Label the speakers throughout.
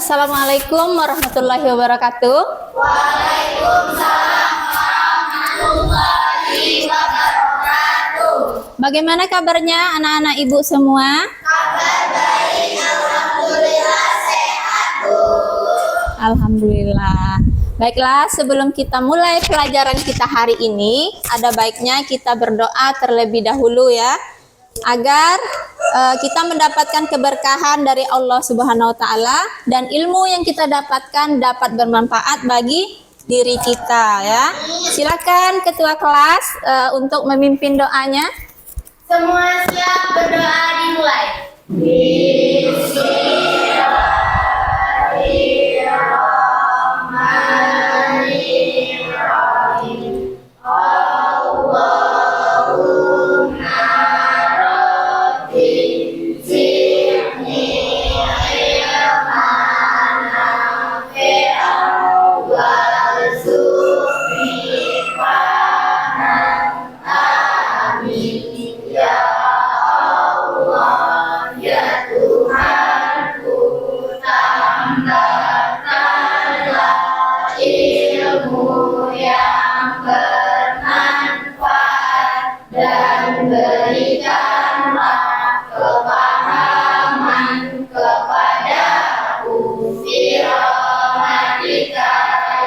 Speaker 1: Assalamualaikum warahmatullahi wabarakatuh.
Speaker 2: Waalaikumsalam warahmatullahi wabarakatuh.
Speaker 1: Bagaimana kabarnya anak-anak ibu semua?
Speaker 2: Kabar baik, alhamdulillah sehat, Bu.
Speaker 1: Alhamdulillah. Baiklah, sebelum kita mulai pelajaran kita hari ini, ada baiknya kita berdoa terlebih dahulu ya, agar kita mendapatkan keberkahan dari Allah Subhanahu wa taala dan ilmu yang kita dapatkan dapat bermanfaat bagi diri kita ya. Silakan ketua kelas untuk memimpin doanya.
Speaker 2: Semua siap, berdoa dimulai. Bismillahirrahmanirrahim. Allahumma rabbi zidni ilman nafi'an warzuqni fahman. Amin ya Allah, ya Tuhanku, tambahkanlah ilmu yang bermanfaat dan berikanlah kepahaman kepadaku. Birahmatika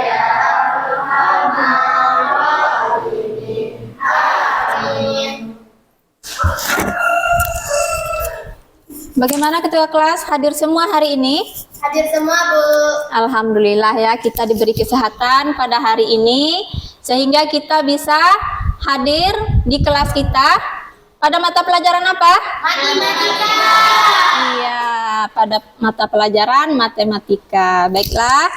Speaker 2: ya arhamar rahimin. Amin.
Speaker 1: Bagaimana ketua kelas, hadir semua hari ini?
Speaker 2: Hadir semua, Bu.
Speaker 1: Alhamdulillah ya, kita diberi kesehatan pada hari ini sehingga kita bisa hadir di kelas kita pada mata pelajaran apa?
Speaker 2: Matematika.
Speaker 1: Iya, pada mata pelajaran matematika. Baiklah,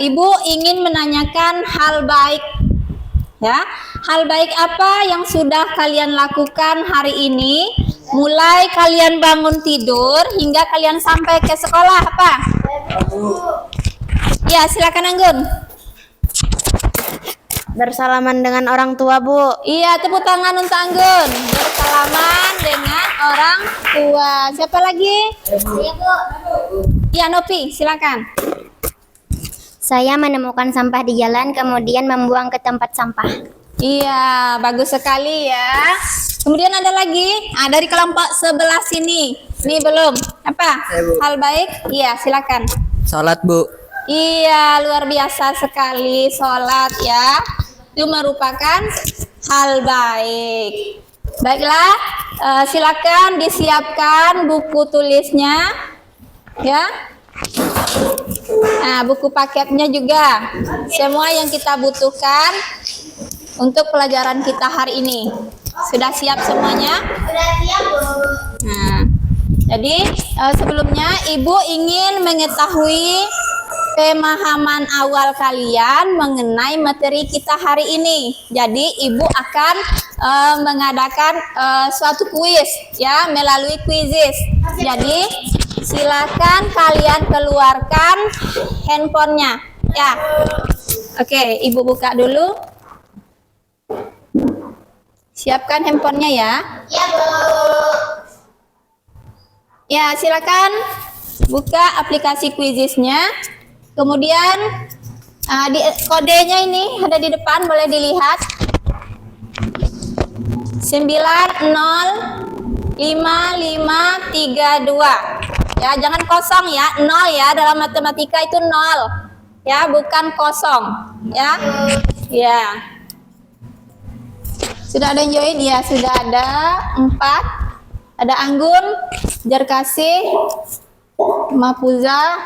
Speaker 1: Ibu ingin menanyakan hal baik ya. Hal baik apa yang sudah kalian lakukan hari ini? Mulai kalian bangun tidur hingga kalian sampai ke sekolah apa? Ya, silakan Anggun.
Speaker 3: Bersalaman dengan orang tua, Bu.
Speaker 1: Iya, tepuk tangan untuk Anggun. Bersalaman dengan orang tua. Siapa lagi?
Speaker 2: Iya, Bu.
Speaker 1: Ya, Nopi, silakan.
Speaker 3: Saya menemukan sampah di jalan, kemudian membuang ke tempat sampah.
Speaker 1: Iya, bagus sekali ya. Kemudian ada lagi, dari kelompok sebelah sini. Ini belum. Apa? Hal baik? Iya, silakan.
Speaker 4: Salat, Bu.
Speaker 1: Iya, luar biasa sekali sholat ya. Itu merupakan hal baik. Baiklah, silakan disiapkan buku tulisnya ya. Nah, buku paketnya juga. Semua yang kita butuhkan untuk pelajaran kita hari ini. Sudah siap semuanya?
Speaker 2: Sudah siap, Bu.
Speaker 1: Nah, jadi sebelumnya Ibu ingin mengetahui pemahaman awal kalian mengenai materi kita hari ini. Jadi Ibu akan mengadakan suatu kuis ya, melalui kuisis. Jadi silakan kalian keluarkan handphonenya ya. Oke, Ibu buka dulu. Siapkan handphonenya ya.
Speaker 2: Ya, Bu.
Speaker 1: Ya, silakan buka aplikasi quizisnya. Kemudian di kodenya ini ada di depan, boleh dilihat. 905532. Ya, jangan kosong ya, 0 ya, dalam matematika itu 0. Ya, bukan kosong, ya. Ya. Sudah ada yang join? Ya, sudah ada 4. Ada Anggun, Jarkasih, Mapuza.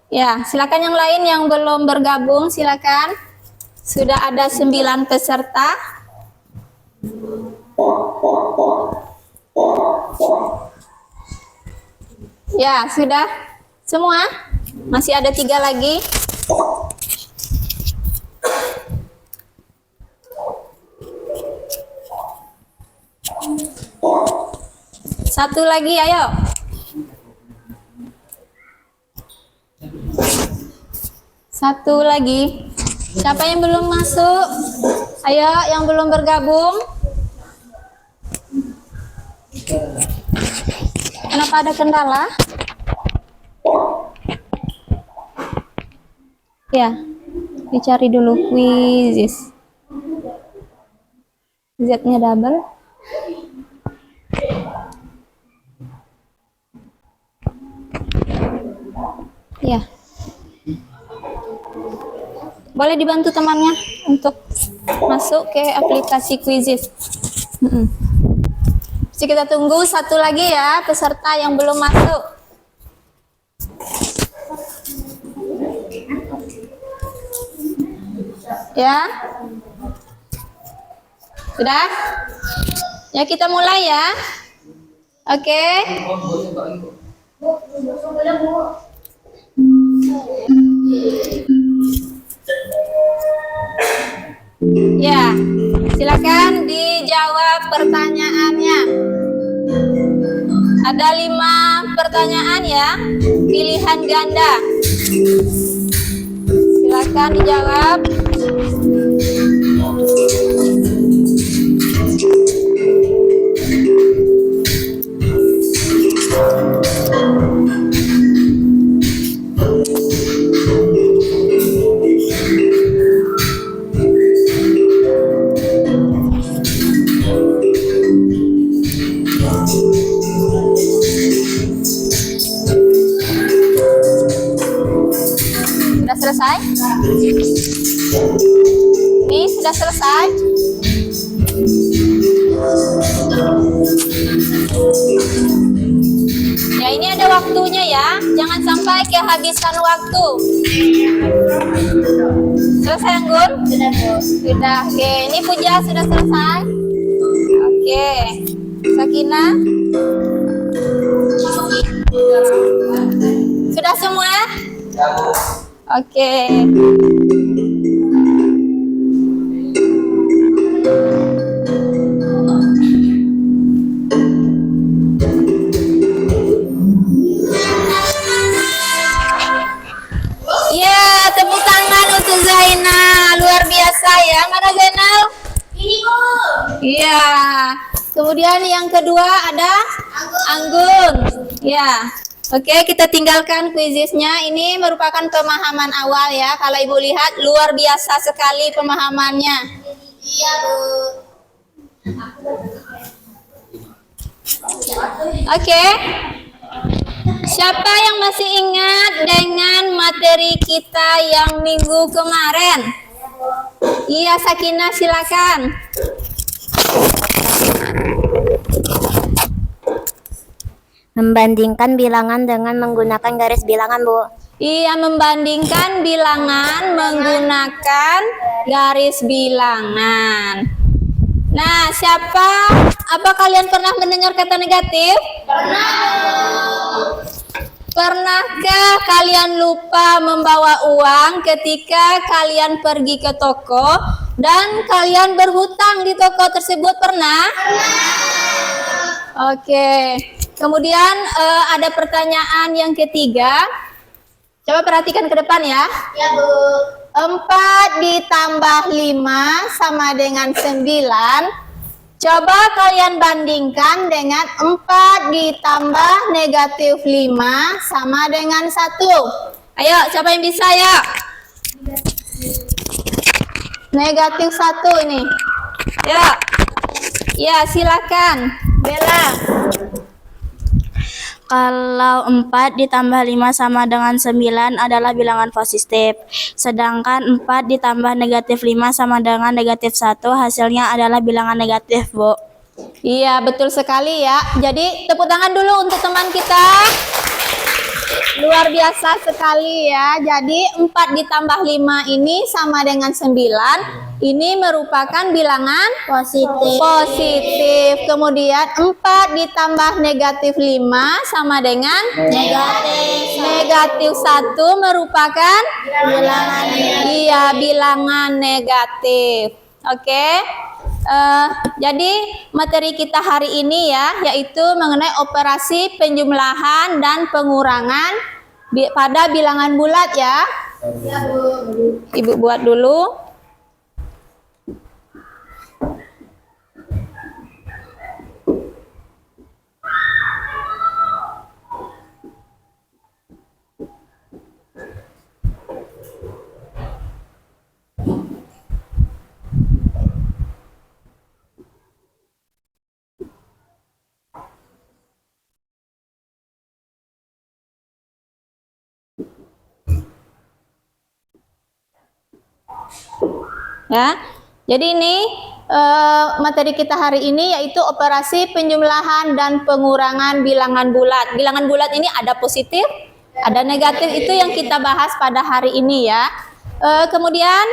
Speaker 1: Ya, silakan yang lain yang belum bergabung, silakan. Sudah ada 9 peserta. Ya, sudah semua? Masih ada 3 lagi. Satu lagi, ayo. Satu lagi. Siapa yang belum masuk? Ayo, yang belum bergabung. Kenapa ada kendala? Ya, dicari dulu quizzes. Z-nya double. Ya. Boleh dibantu temannya untuk masuk ke aplikasi quizzes. Jadi kita tunggu satu lagi ya peserta yang belum masuk. Ya. Sudah? Ya kita mulai ya. Oke. Ya, silakan dijawab pertanyaannya. Ada 5 pertanyaan ya, pilihan ganda. Silakan dijawab. Sudah selesai? Ini sudah selesai? Ya ini ada waktunya ya, jangan sampai kehabisan waktu. Selesai Anggun?
Speaker 2: Sudah, Bu.
Speaker 1: Sudah, oke. Ini Puja sudah selesai? Oke. Sakina? Sudah semua? Oke. Ya, tepuk tangan untuk Zainal. Luar biasa ya. Mana Zainal?
Speaker 2: Ini, Bu.
Speaker 1: Iya. Kemudian yang kedua ada Anggun. Ya. Oke, kita tinggalkan quizisnya. Ini merupakan pemahaman awal ya. Kalau Ibu lihat luar biasa sekali pemahamannya.
Speaker 2: Iya, Bu.
Speaker 1: Oke. Siapa yang masih ingat dengan materi kita yang minggu kemarin? Iya, Sakina silakan.
Speaker 3: Membandingkan bilangan dengan menggunakan garis bilangan, Bu.
Speaker 1: Iya, membandingkan bilangan menggunakan garis bilangan. Nah, apa kalian pernah mendengar kata negatif? Pernahkah kalian lupa membawa uang ketika kalian pergi ke toko dan kalian berhutang di toko tersebut? Pernah? Oke. Kemudian ada pertanyaan yang ketiga. Coba perhatikan ke depan ya.
Speaker 2: Ya, Bu.
Speaker 1: 4 ditambah 5 sama dengan 9. Coba kalian bandingkan dengan 4 ditambah negatif 5 sama dengan 1. Ayo, siapa yang bisa ya? Negatif 1 ini. Ya. Ya, silakan. Bella.
Speaker 4: Kalau 4 ditambah 5 sama dengan 9 adalah bilangan positif. Sedangkan 4 ditambah negatif 5 sama dengan negatif 1 hasilnya adalah bilangan negatif, Bu.
Speaker 1: Iya, betul sekali ya. Jadi tepuk tangan dulu untuk teman kita. Luar biasa sekali ya. Jadi 4 ditambah 5 ini sama dengan 9. Ini merupakan bilangan positif. Kemudian 4 ditambah negatif 5 sama dengan negatif 1 merupakan bilangan negatif. Iya, bilangan negatif. Oke. Jadi materi kita hari ini ya, yaitu mengenai operasi penjumlahan dan pengurangan pada bilangan bulat ya.
Speaker 2: Ya, Bu.
Speaker 1: Ibu buat dulu. Ya. Jadi ini materi kita hari ini yaitu operasi penjumlahan dan pengurangan bilangan bulat. Bilangan bulat ini ada positif, ada negatif, itu yang kita bahas pada hari ini ya. Kemudian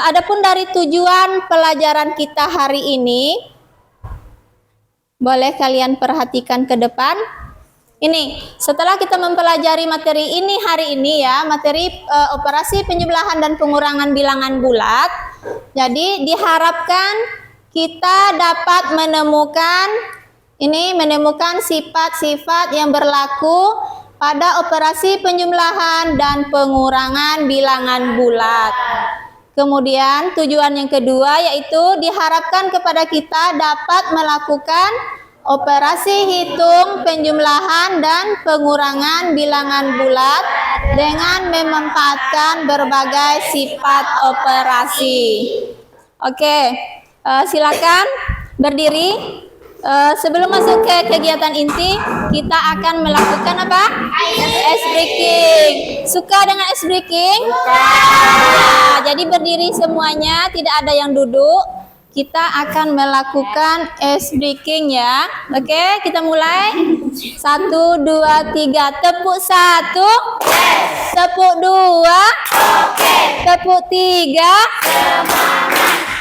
Speaker 1: adapun dari tujuan pelajaran kita hari ini, boleh kalian perhatikan ke depan. Ini, setelah kita mempelajari materi ini hari ini ya, materi operasi penjumlahan dan pengurangan bilangan bulat. Jadi diharapkan kita dapat menemukan sifat-sifat yang berlaku pada operasi penjumlahan dan pengurangan bilangan bulat. Kemudian tujuan yang kedua yaitu diharapkan kepada kita dapat melakukan operasi hitung penjumlahan dan pengurangan bilangan bulat dengan memanfaatkan berbagai sifat operasi. Oke, silakan berdiri. Sebelum masuk ke kegiatan inti, kita akan melakukan apa? Ice breaking. Suka dengan ice breaking? Nah, jadi berdiri semuanya, tidak ada yang duduk. Kita akan melakukan ice breaking ya. Oke, kita mulai. 1, 2, 3. Tepuk 1. Tepuk 2. Tepuk 3.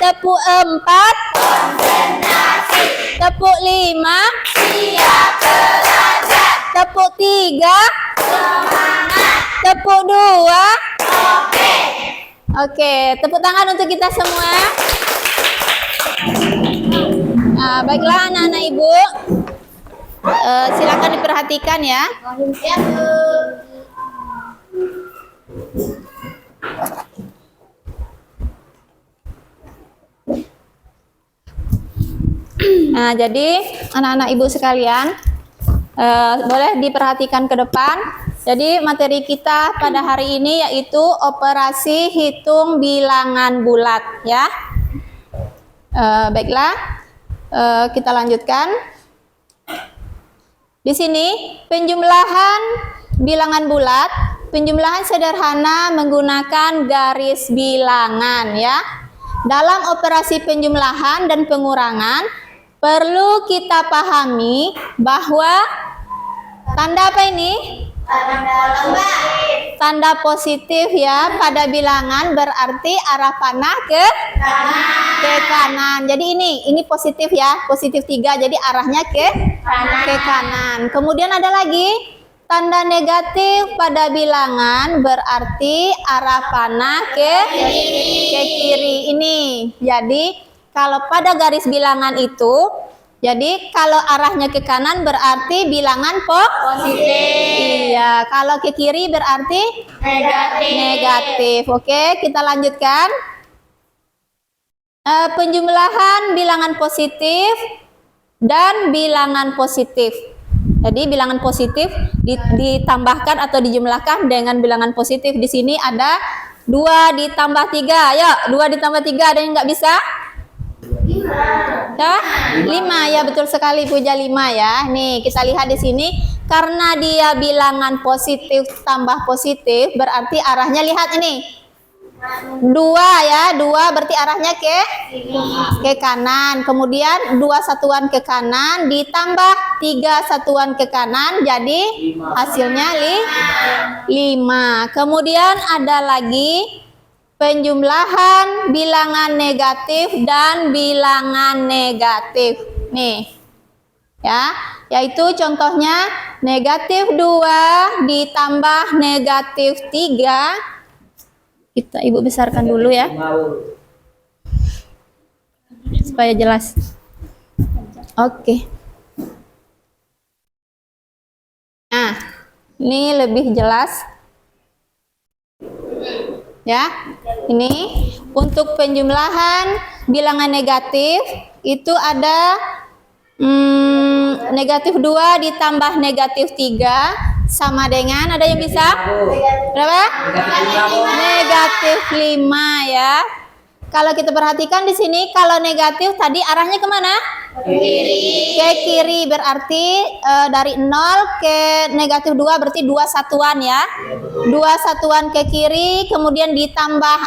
Speaker 1: Tepuk 4. Tepuk 5. Tepuk 3. Tepuk 2. Oke, tepuk tangan untuk kita semua. Nah, baiklah anak-anak ibu, silakan diperhatikan ya.
Speaker 2: Iya, Bu.
Speaker 1: Nah, jadi anak-anak ibu sekalian, boleh diperhatikan ke depan. Jadi materi kita pada hari ini yaitu operasi hitung bilangan bulat ya. Baiklah, kita lanjutkan. Di sini penjumlahan bilangan bulat, penjumlahan sederhana menggunakan garis bilangan ya. Dalam operasi penjumlahan dan pengurangan perlu kita pahami bahwa tanda apa ini? Tanda positif ya pada bilangan berarti arah panah ke kanan. Jadi ini positif ya, positif 3, jadi arahnya ke kanan. Kemudian ada lagi tanda negatif pada bilangan berarti arah panah ke kiri ini. Jadi kalau pada garis bilangan itu, jadi kalau arahnya ke kanan berarti bilangan positif. Iya, kalau ke kiri berarti negatif. Oke, kita lanjutkan. Penjumlahan bilangan positif dan bilangan positif. Jadi bilangan positif ditambahkan atau dijumlahkan dengan bilangan positif. Di sini ada 2 ditambah 3. Ayo, 2 ditambah 3 ada yang nggak bisa? 5 ya, betul sekali Puja, 5 ya. Nih kita lihat di sini karena dia bilangan positif tambah positif berarti arahnya, lihat ini 2 ya, 2 berarti arahnya ke kanan. Kemudian 2 satuan ke kanan ditambah 3 satuan ke kanan jadi hasilnya 5. Kemudian ada lagi penjumlahan bilangan negatif dan bilangan negatif. Nih. Ya, yaitu contohnya negatif 2 ditambah negatif 3. Kita ibu besarkan dulu ya. Supaya jelas. Oke. Nah, ini lebih jelas. Ya, ini untuk penjumlahan bilangan negatif itu ada negatif 2 ditambah negatif 3 sama dengan, ada yang bisa? Berapa? Negatif 5 ya. Kalau kita perhatikan di sini, kalau negatif tadi arahnya kemana? Ke kiri, berarti dari 0 ke negatif 2 berarti 2 satuan ya. 2 satuan ke kiri, kemudian ditambah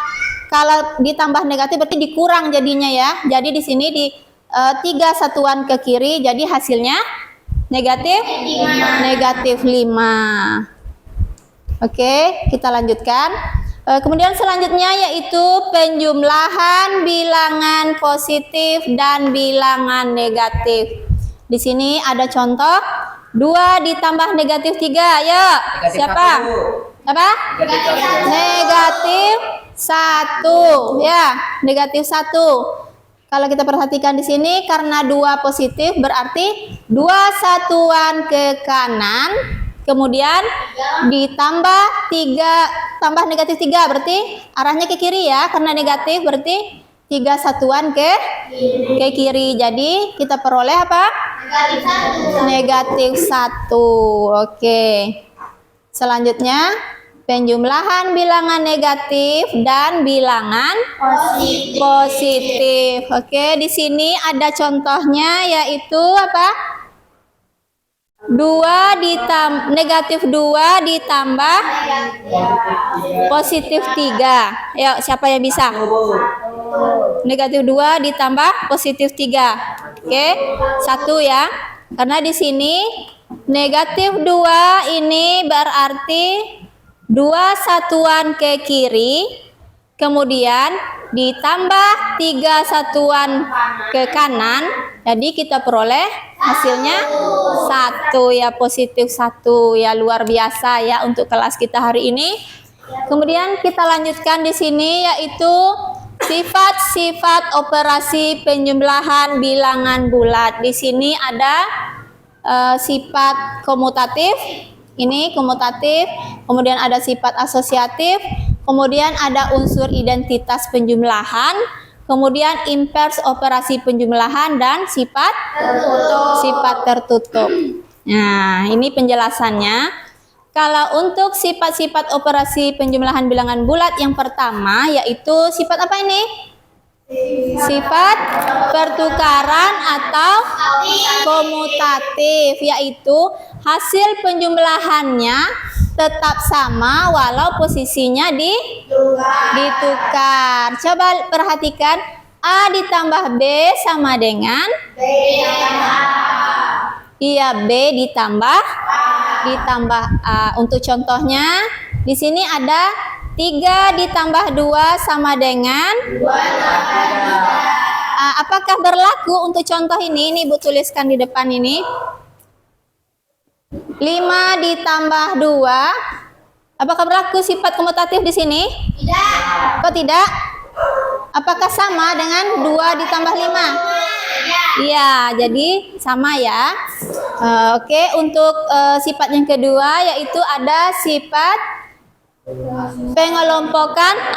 Speaker 1: kalau ditambah negatif berarti dikurang jadinya ya. Jadi di sini di 3 satuan ke kiri, jadi hasilnya negatif 5. Oke, kita lanjutkan. Kemudian selanjutnya yaitu penjumlahan bilangan positif dan bilangan negatif. Di sini ada contoh 2 ditambah negatif 3. Ya, siapa? Apa? Negatif 1. Ya, negatif 1. Kalau kita perhatikan di sini karena 2 positif berarti 2 satuan ke kanan, kemudian ditambah 3 tambah negatif 3 berarti arahnya ke kiri ya, karena negatif berarti 3 satuan ke kiri. Jadi kita peroleh apa? Negatif 1. Oke. Selanjutnya penjumlahan bilangan negatif dan bilangan positif. Oke, di sini ada contohnya yaitu apa? Negatif 2 ditambah positif 3. Ayo, siapa yang bisa? Negatif 2 ditambah positif 3. Oke, 1 ya. Karena di sini negatif 2 ini berarti 2 satuan ke kiri, kemudian ditambah 3 satuan ke kanan, jadi kita peroleh hasilnya 1 ya, positif 1 ya, luar biasa ya untuk kelas kita hari ini. Kemudian kita lanjutkan di sini yaitu sifat-sifat operasi penjumlahan bilangan bulat. Di sini ada sifat komutatif. Ini komutatif, kemudian ada sifat asosiatif, kemudian ada unsur identitas penjumlahan, kemudian invers operasi penjumlahan, dan sifat tertutup. Nah, ini penjelasannya. Kalau untuk sifat-sifat operasi penjumlahan bilangan bulat, yang pertama yaitu sifat apa ini? Sifat pertukaran atau komutatif, yaitu hasil penjumlahannya tetap sama walau posisinya ditukar. Coba perhatikan, A ditambah B sama dengan iya, B ditambah A. Untuk contohnya di sini ada 3 ditambah 2 sama dengan apakah berlaku untuk contoh ini? Ini Ibu tuliskan di depan ini. 5 ditambah 2. Apakah berlaku sifat komutatif di sini?
Speaker 2: Tidak.
Speaker 1: Kok tidak? Apakah sama dengan 2 ditambah 5? Iya, jadi sama ya. Oke, untuk sifat yang kedua yaitu ada sifat pengelompokan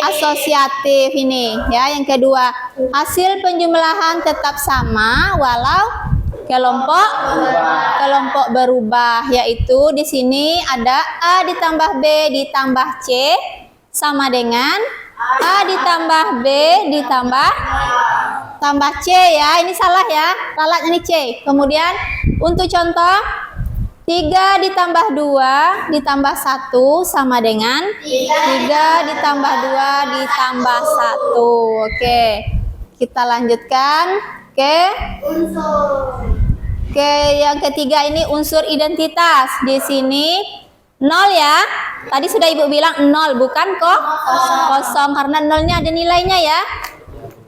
Speaker 1: asosiatif ini ya. Yang kedua, hasil penjumlahan tetap sama walau kelompok berubah, yaitu di sini ada A ditambah B ditambah C sama dengan A ditambah B ditambah C ya. Ini salah ya, salah ini C. Kemudian untuk contoh 3 ditambah 2 ditambah 1 sama dengan 3 ditambah 2 ditambah 1. Oke, kita lanjutkan. Oke, yang ketiga ini unsur identitas. Di sini 0 ya. Tadi sudah Ibu bilang 0, bukan kok kosong, karena 0-nya ada nilainya ya.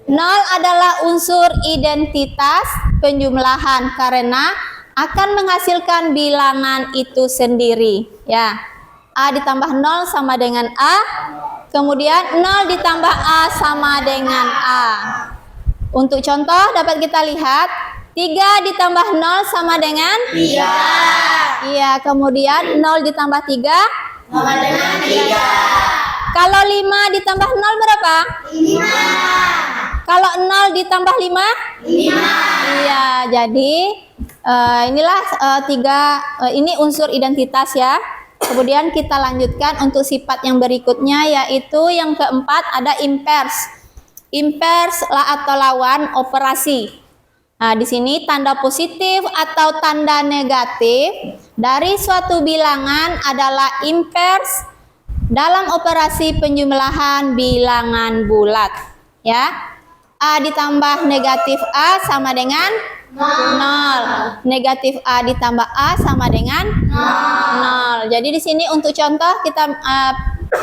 Speaker 1: 0 adalah unsur identitas penjumlahan karena akan menghasilkan bilangan itu sendiri ya. A ditambah 0 sama dengan A, kemudian 0 ditambah A sama dengan A. Untuk contoh dapat kita lihat 3 ditambah 0 sama dengan 3. Iya, kemudian 0 ditambah 3
Speaker 2: Sama dengan 3.
Speaker 1: Kalau 5 ditambah 0 berapa?
Speaker 2: 5.
Speaker 1: Kalau 0 ditambah 5?
Speaker 2: 5.
Speaker 1: Iya, jadi inilah ini unsur identitas ya. Kemudian kita lanjutkan untuk sifat yang berikutnya, yaitu yang keempat ada invers. Invers atau lawan operasi. Nah, di sini tanda positif atau tanda negatif dari suatu bilangan adalah invers dalam operasi penjumlahan bilangan bulat, ya. A ditambah negatif A sama dengan 0. Negatif A ditambah A sama dengan 0. Jadi di sini untuk contoh kita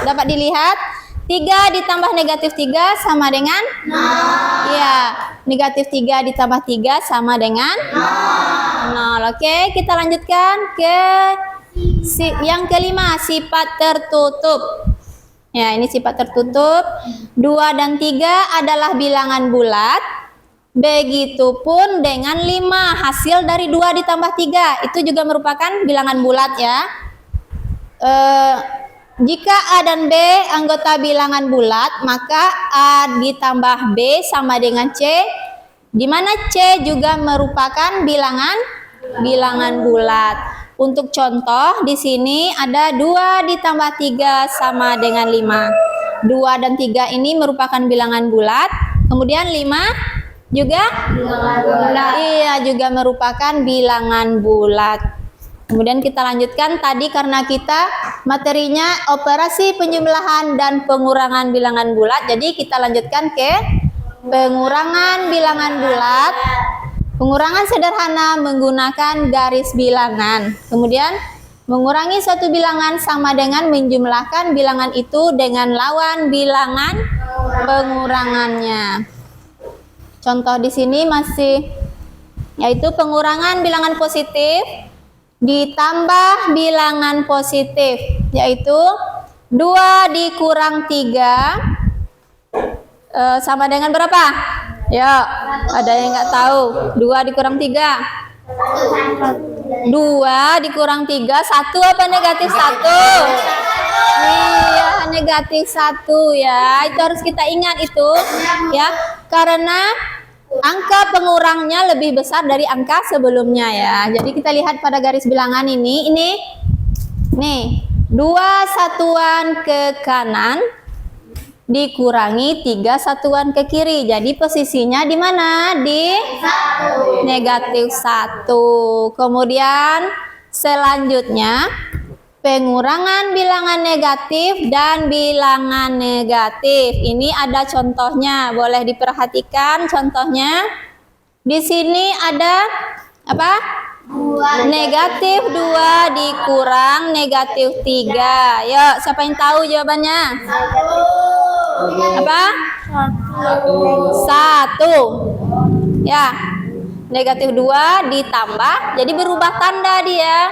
Speaker 1: dapat dilihat 3 ditambah negatif 3 sama dengan 0. Ya, negatif 3 ditambah 3 sama dengan 0. Oke, kita lanjutkan ke yang kelima, sifat tertutup. Ya, ini sifat tertutup. 2 dan 3 adalah bilangan bulat. Begitupun dengan 5, hasil dari 2 ditambah 3. Itu juga merupakan bilangan bulat, ya. Jika A dan B anggota bilangan bulat, maka A ditambah B sama dengan C, di mana C juga merupakan bilangan bulat. Untuk contoh, di sini ada 2 ditambah 3 sama dengan 5. 2 dan 3 ini merupakan bilangan bulat. Kemudian 5 juga iya, juga merupakan bilangan bulat. Kemudian kita lanjutkan, tadi karena kita materinya operasi penjumlahan dan pengurangan bilangan bulat, jadi kita lanjutkan ke pengurangan bilangan bulat. Pengurangan sederhana menggunakan garis bilangan. Kemudian mengurangi suatu bilangan sama dengan menjumlahkan bilangan itu dengan lawan bilangan pengurangannya. Contoh di sini masih yaitu pengurangan bilangan positif ditambah bilangan positif, yaitu 2 dikurang 3 sama dengan berapa? Ya, ada yang nggak tahu. 2 dikurang 3. 2 dikurang 3, 1 apa negatif 1? Iya, negatif 1 ya. Itu harus kita ingat itu, ya. Karena angka pengurangnya lebih besar dari angka sebelumnya, ya. Jadi kita lihat pada garis bilangan ini nih, 2 satuan ke kanan dikurangi 3 satuan ke kiri. Jadi posisinya di mana? Di negatif 1. Kemudian selanjutnya pengurangan bilangan negatif dan bilangan negatif. Ini ada contohnya, boleh diperhatikan contohnya. Di sini ada apa? Negatif 2 dikurang negatif 3. Yuk, siapa yang tahu jawabannya? Apa? 1. Ya, negatif 2 ditambah, jadi berubah tanda dia.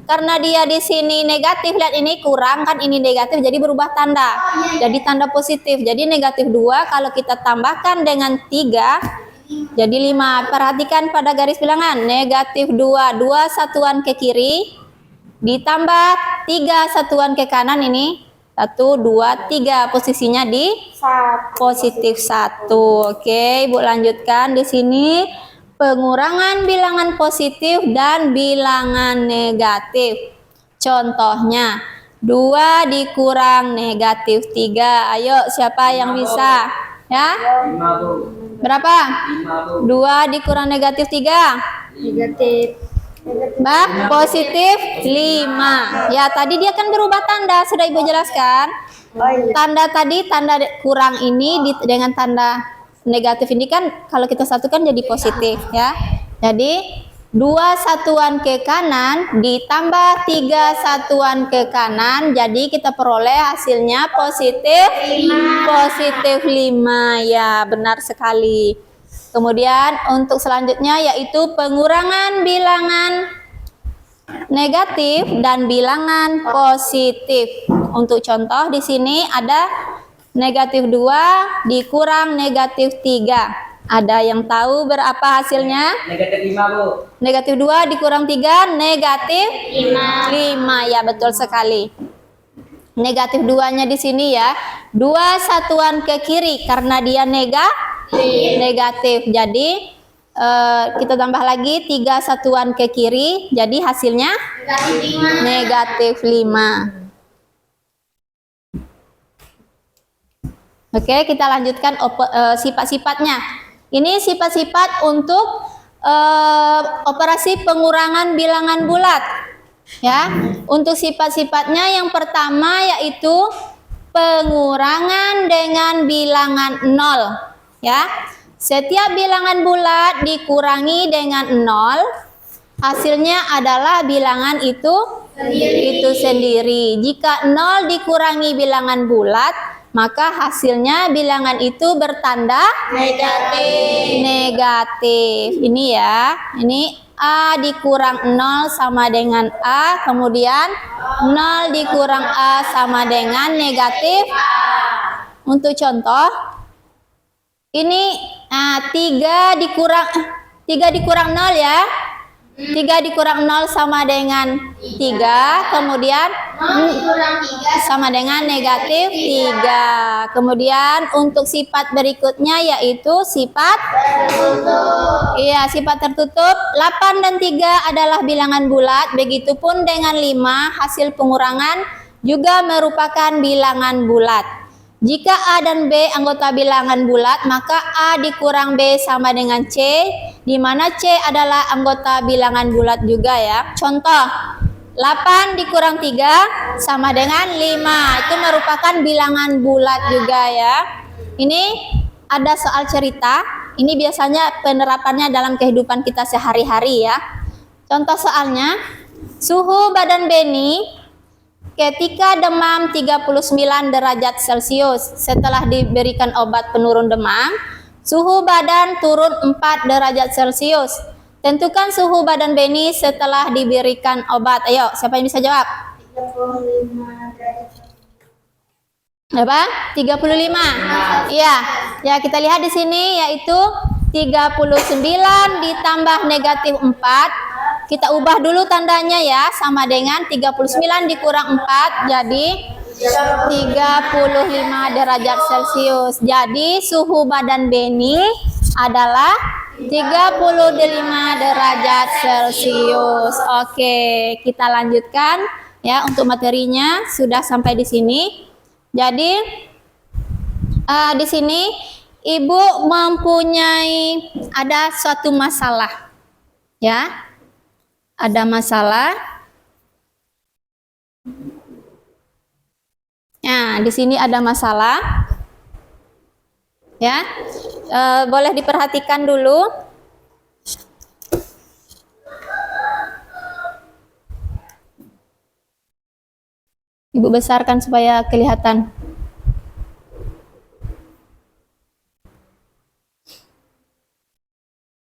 Speaker 1: Karena dia di sini negatif, lihat ini kurang kan, ini negatif, jadi berubah tanda. Jadi tanda positif. Jadi negatif 2 kalau kita tambahkan dengan 3, jadi 5. Perhatikan pada garis bilangan. Negatif 2, 2 satuan ke kiri, ditambah 3 satuan ke kanan ini. 1, 2, 3. Posisinya di positif 1. Oke, Ibu lanjutkan di sini. Pengurangan bilangan positif dan bilangan negatif. Contohnya 2 dikurang negatif 3. Ayo, siapa yang bisa? Ya? Berapa? 2 dikurang negatif 3.
Speaker 3: Negatif.
Speaker 1: Mbak, positif 5. Ya, tadi dia kan berubah tanda, sudah Ibu jelaskan. Tanda tadi, tanda kurang ini dengan tanda negatif ini kan kalau kita satukan jadi positif, ya. Jadi 2 satuan ke kanan ditambah 3 satuan ke kanan, jadi kita peroleh hasilnya positif 5. Ya, benar sekali. Kemudian untuk selanjutnya yaitu pengurangan bilangan negatif dan bilangan positif. Untuk contoh di sini ada negatif 2 dikurang negatif 3. Ada yang tahu berapa hasilnya?
Speaker 2: Negatif 5, Bu.
Speaker 1: Negatif 2 dikurang 3, negatif 5. Ya, betul sekali. Negatif 2-nya di sini ya. 2 satuan ke kiri karena dia negatif. Jadi kita tambah lagi 3 satuan ke kiri. Jadi hasilnya negatif 5. Oke, kita lanjutkan sifat-sifatnya. Ini sifat-sifat untuk operasi pengurangan bilangan bulat. Ya, untuk sifat-sifatnya yang pertama yaitu pengurangan dengan bilangan 0. Ya, setiap bilangan bulat dikurangi dengan 0, hasilnya adalah bilangan itu sendiri. Jika 0 dikurangi bilangan bulat, maka hasilnya bilangan itu bertanda negatif. Ini ya, ini A dikurang 0 sama dengan A, kemudian 0 dikurang A sama dengan negatif A. Untuk contoh, ini 3 dikurang 0 ya. 3 dikurang 0 sama dengan 3, kemudian sama dengan negatif 3. Kemudian untuk sifat berikutnya yaitu sifat tertutup. Iya, sifat tertutup. 8 dan 3 adalah bilangan bulat, begitupun dengan 5 hasil pengurangan juga merupakan bilangan bulat. Jika A dan B anggota bilangan bulat, maka A dikurang B sama dengan C, di mana C adalah anggota bilangan bulat juga ya. Contoh, 8 dikurang 3 sama dengan 5. Itu merupakan bilangan bulat juga ya. Ini ada soal cerita. Ini biasanya penerapannya dalam kehidupan kita sehari-hari ya. Contoh soalnya, suhu badan Beni ketika demam 39 derajat Celcius. Setelah diberikan obat penurun demam, suhu badan turun 4 derajat Celcius. Tentukan suhu badan Beni setelah diberikan obat. Ayo, siapa yang bisa jawab? 35. Apa? 35. Iya. Ya, kita lihat di sini yaitu 39 ditambah negatif 4. Kita ubah dulu tandanya ya, sama dengan 39 dikurang 4, jadi 35 derajat Celcius. Jadi suhu badan Beni adalah 35 derajat Celcius. Oke, kita lanjutkan ya, untuk materinya sudah sampai di sini. Jadi di sini Ibu mempunyai ada suatu masalah ya. Ada masalah. Nah, di sini ada masalah. Ya. Boleh diperhatikan dulu. Ibu besarkan supaya kelihatan.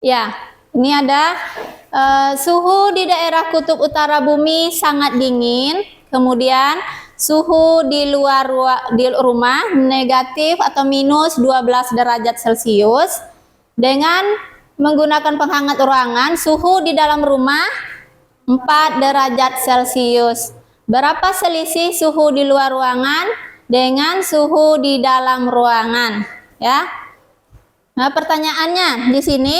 Speaker 1: Ya, ini ada suhu di daerah kutub utara bumi sangat dingin, kemudian suhu di luar rumah negatif atau minus 12 derajat Celcius. Dengan menggunakan penghangat ruangan, suhu di dalam rumah 4 derajat Celcius. Berapa selisih suhu di luar ruangan dengan suhu di dalam ruangan? Ya. Nah, pertanyaannya di sini,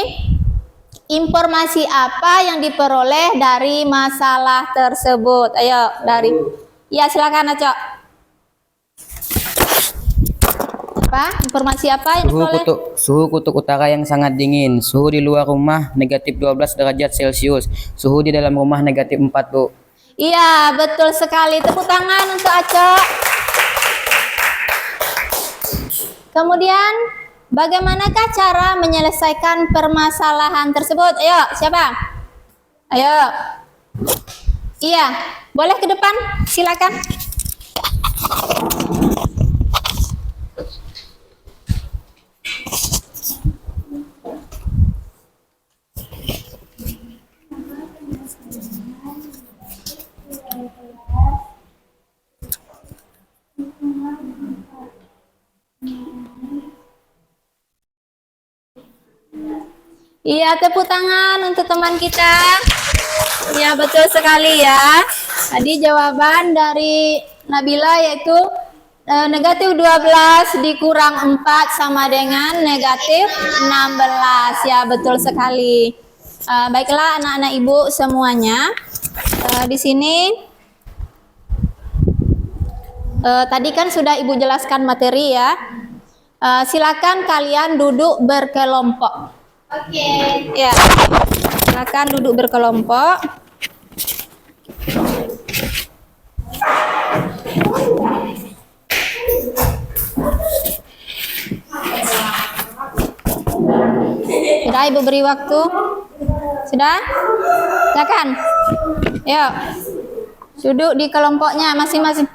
Speaker 1: informasi apa yang diperoleh dari masalah tersebut? Ayo, dari ya, silakan Acok. Apa? Informasi apa yang diperoleh?
Speaker 5: Suhu kutub utara yang sangat dingin. Suhu di luar rumah negatif 12 derajat Celcius. Suhu di dalam rumah negatif 4, Bu.
Speaker 1: Iya, betul sekali. Tepuk tangan untuk Acok. Kemudian, bagaimanakah cara menyelesaikan permasalahan tersebut? Ayo, siapa? Ayo. Iya, boleh ke depan, silakan. Iya, tepuk tangan untuk teman kita. Ya, betul sekali ya. Tadi jawaban dari Nabila yaitu negatif 12 dikurang 4 sama dengan negatif 16. Ya, betul sekali. Baiklah anak-anak Ibu semuanya. Di sini tadi kan sudah Ibu jelaskan materi ya. Silakan kalian duduk berkelompok.
Speaker 2: Oke.
Speaker 1: Ya, silakan duduk berkelompok. Sudah Ibu beri waktu? Sudah? Silakan. Yuk. Duduk di kelompoknya masing-masing.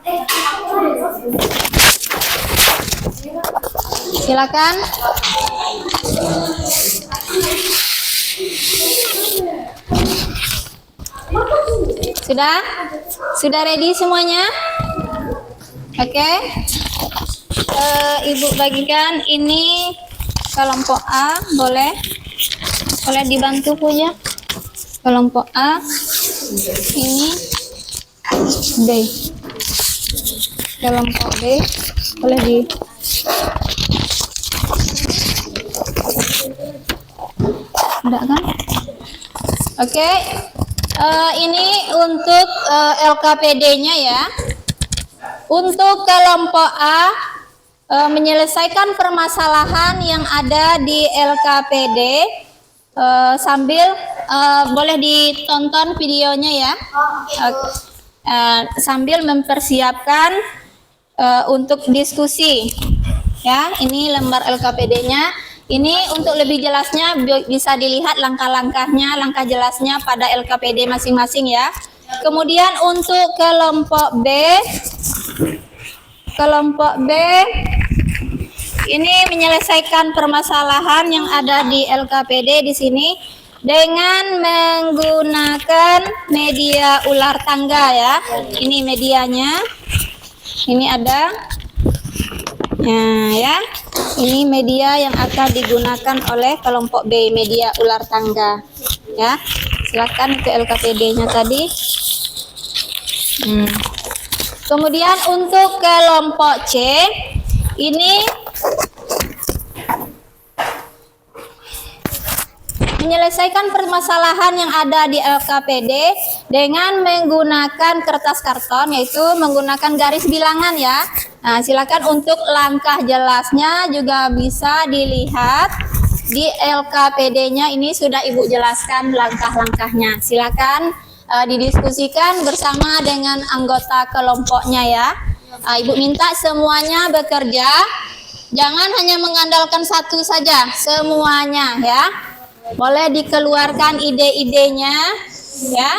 Speaker 1: Silakan. Sudah? Sudah ready semuanya? Oke. Ibu bagikan ini kelompok A, boleh dibantu punya kelompok A, ini B, kelompok B boleh di enggak kan? Oke. Ini untuk LKPD-nya ya. Untuk kelompok A, menyelesaikan permasalahan yang ada di LKPD sambil boleh ditonton videonya ya. Sambil mempersiapkan untuk diskusi ya. Ini lembar LKPD-nya. Ini untuk lebih jelasnya bisa dilihat langkah-langkahnya, langkah jelasnya pada LKPD masing-masing ya. Kemudian untuk kelompok B ini menyelesaikan permasalahan yang ada di LKPD di sini dengan menggunakan media ular tangga ya. Ini medianya. Ini ada. Nah, ya. Ini media yang akan digunakan oleh kelompok B, media ular tangga. Ya. Silakan ke LKPD-nya tadi. Kemudian untuk kelompok C ini menyelesaikan permasalahan yang ada di LKPD dengan menggunakan kertas karton, yaitu menggunakan garis bilangan ya. Nah, silakan untuk langkah jelasnya juga bisa dilihat di LKPD-nya. Ini sudah Ibu jelaskan langkah-langkahnya. Silakan didiskusikan bersama dengan anggota kelompoknya ya. Ibu minta semuanya bekerja, jangan hanya mengandalkan satu saja, semuanya ya. Boleh dikeluarkan ide-idenya ya.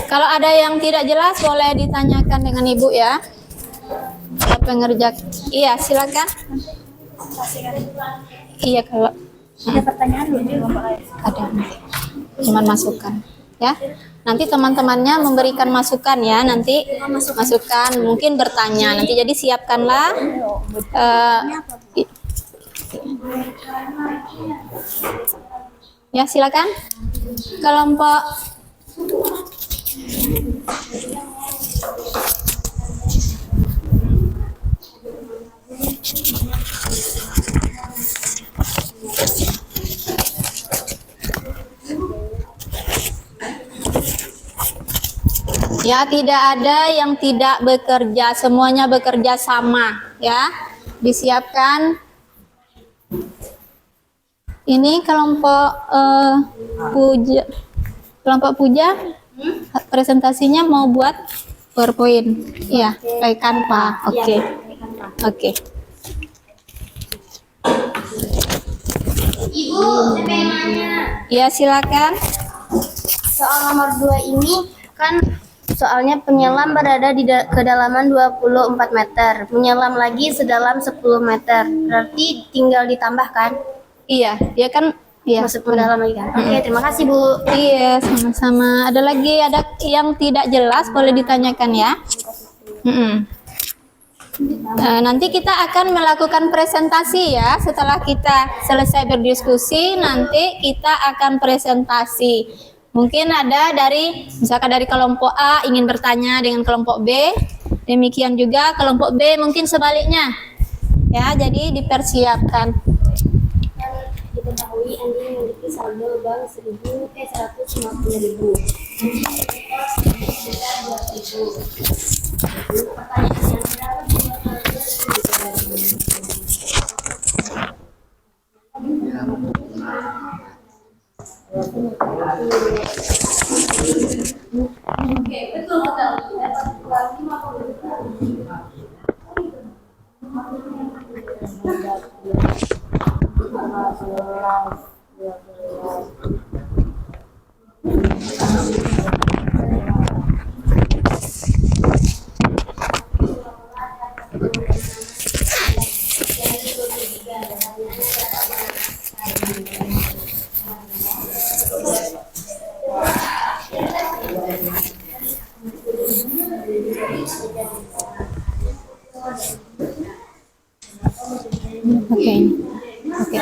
Speaker 1: Kalau ada yang tidak jelas boleh ditanyakan dengan Ibu ya. Pengerja, iya silakan. Iya kalau
Speaker 4: Ada pertanyaan dulu.
Speaker 1: ada cuman masukan ya. Nanti teman-temannya memberikan masukan ya. Nanti masukan mungkin bertanya. Nanti jadi siapkanlah. Ya silakan. Kelompok ya, tidak ada yang tidak bekerja, semuanya bekerja sama ya. Disiapkan. Ini kelompok Puja presentasinya mau buat PowerPoint. Iya, pakai Canva. Oke. Oke.
Speaker 2: Ibu, saya pengen nanya.
Speaker 1: Ya, silakan.
Speaker 3: Soal nomor 2 ini kan soalnya penyelam berada di kedalaman 24 meter, menyelam lagi sedalam 10 meter. Berarti tinggal ditambahkan?
Speaker 1: Iya, dia kan iya.
Speaker 3: Masuk mendalam lagi kan? Oke, terima kasih Bu.
Speaker 1: Iya, sama-sama. Ada lagi, ada yang tidak jelas boleh ditanyakan ya. Nanti kita akan melakukan presentasi ya. Setelah kita selesai berdiskusi, nanti kita akan presentasi. Mungkin ada misalkan dari kelompok A ingin bertanya dengan kelompok B. Demikian juga kelompok B mungkin sebaliknya. Ya, jadi dipersiapkan.
Speaker 3: diketahui Andi memiliki saldo bank 150.000.
Speaker 1: Oke. Oke.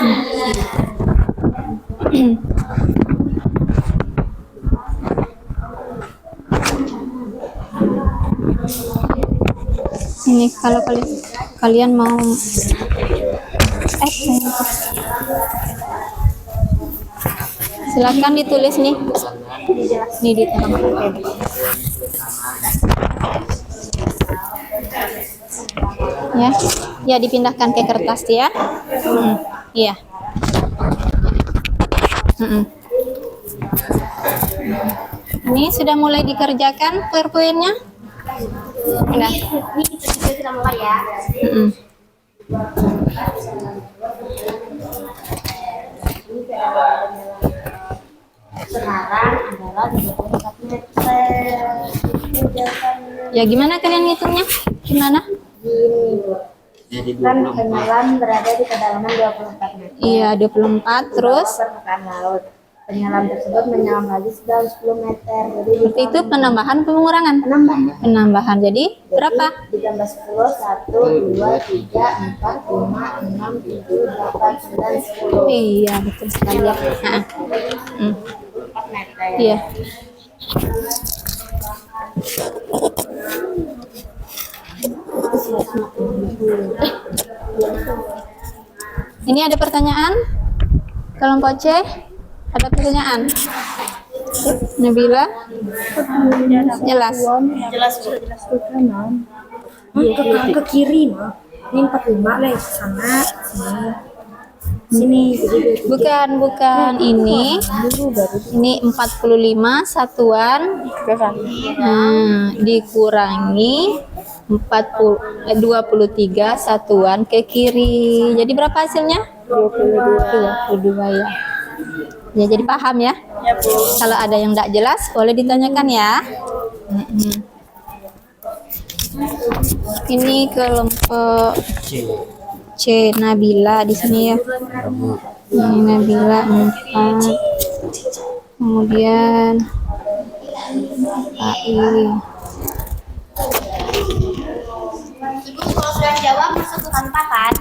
Speaker 1: Ini kalau kalian mau silakan ditulis nih. Nih di tengah. Ya, ya dipindahkan ke kertas ya. Iya. Ini sudah mulai dikerjakan PowerPoint-nya? Sudah.
Speaker 3: Ini kita juga sudah mulai ya. Sekarang adalah 24 meter.
Speaker 1: Ya gimana kalian ngitungnya? Gimana?
Speaker 3: Kan penyelam berada di kedalaman 24 meter.
Speaker 1: Iya, 24 terus
Speaker 3: Permukaan laut. Penyelam tersebut menyelam lagi sedalam 10 meter. Jadi
Speaker 1: seperti itu penambahan pengurangan?
Speaker 3: penambahan.
Speaker 1: Penambahan. Jadi berapa?
Speaker 3: Ditambah 10, 1, 2, 3, 4, 5, 6, 7, 8, 9, 10.
Speaker 1: Iya, betul sekali ya.
Speaker 3: 4 meter.
Speaker 1: Iya. Ini ada pertanyaan? Kelompok C? Ada pertanyaan? Nabila? Jelas?
Speaker 3: Ke kiri mah. Ini 45 lah sana sini.
Speaker 1: Bukan. Ini 45 satuan. Nah, dikurangi 23 satuan ke kiri. Jadi berapa hasilnya? 22 ya. Ya, jadi paham ya? Kalau ada yang tidak jelas, boleh ditanyakan ya. Ini kelompok C, Nabila di sini ya. Ini Nabila 4. Kemudian AI.
Speaker 3: Ibu kalau sudah jawab masuk ke tanpa kan?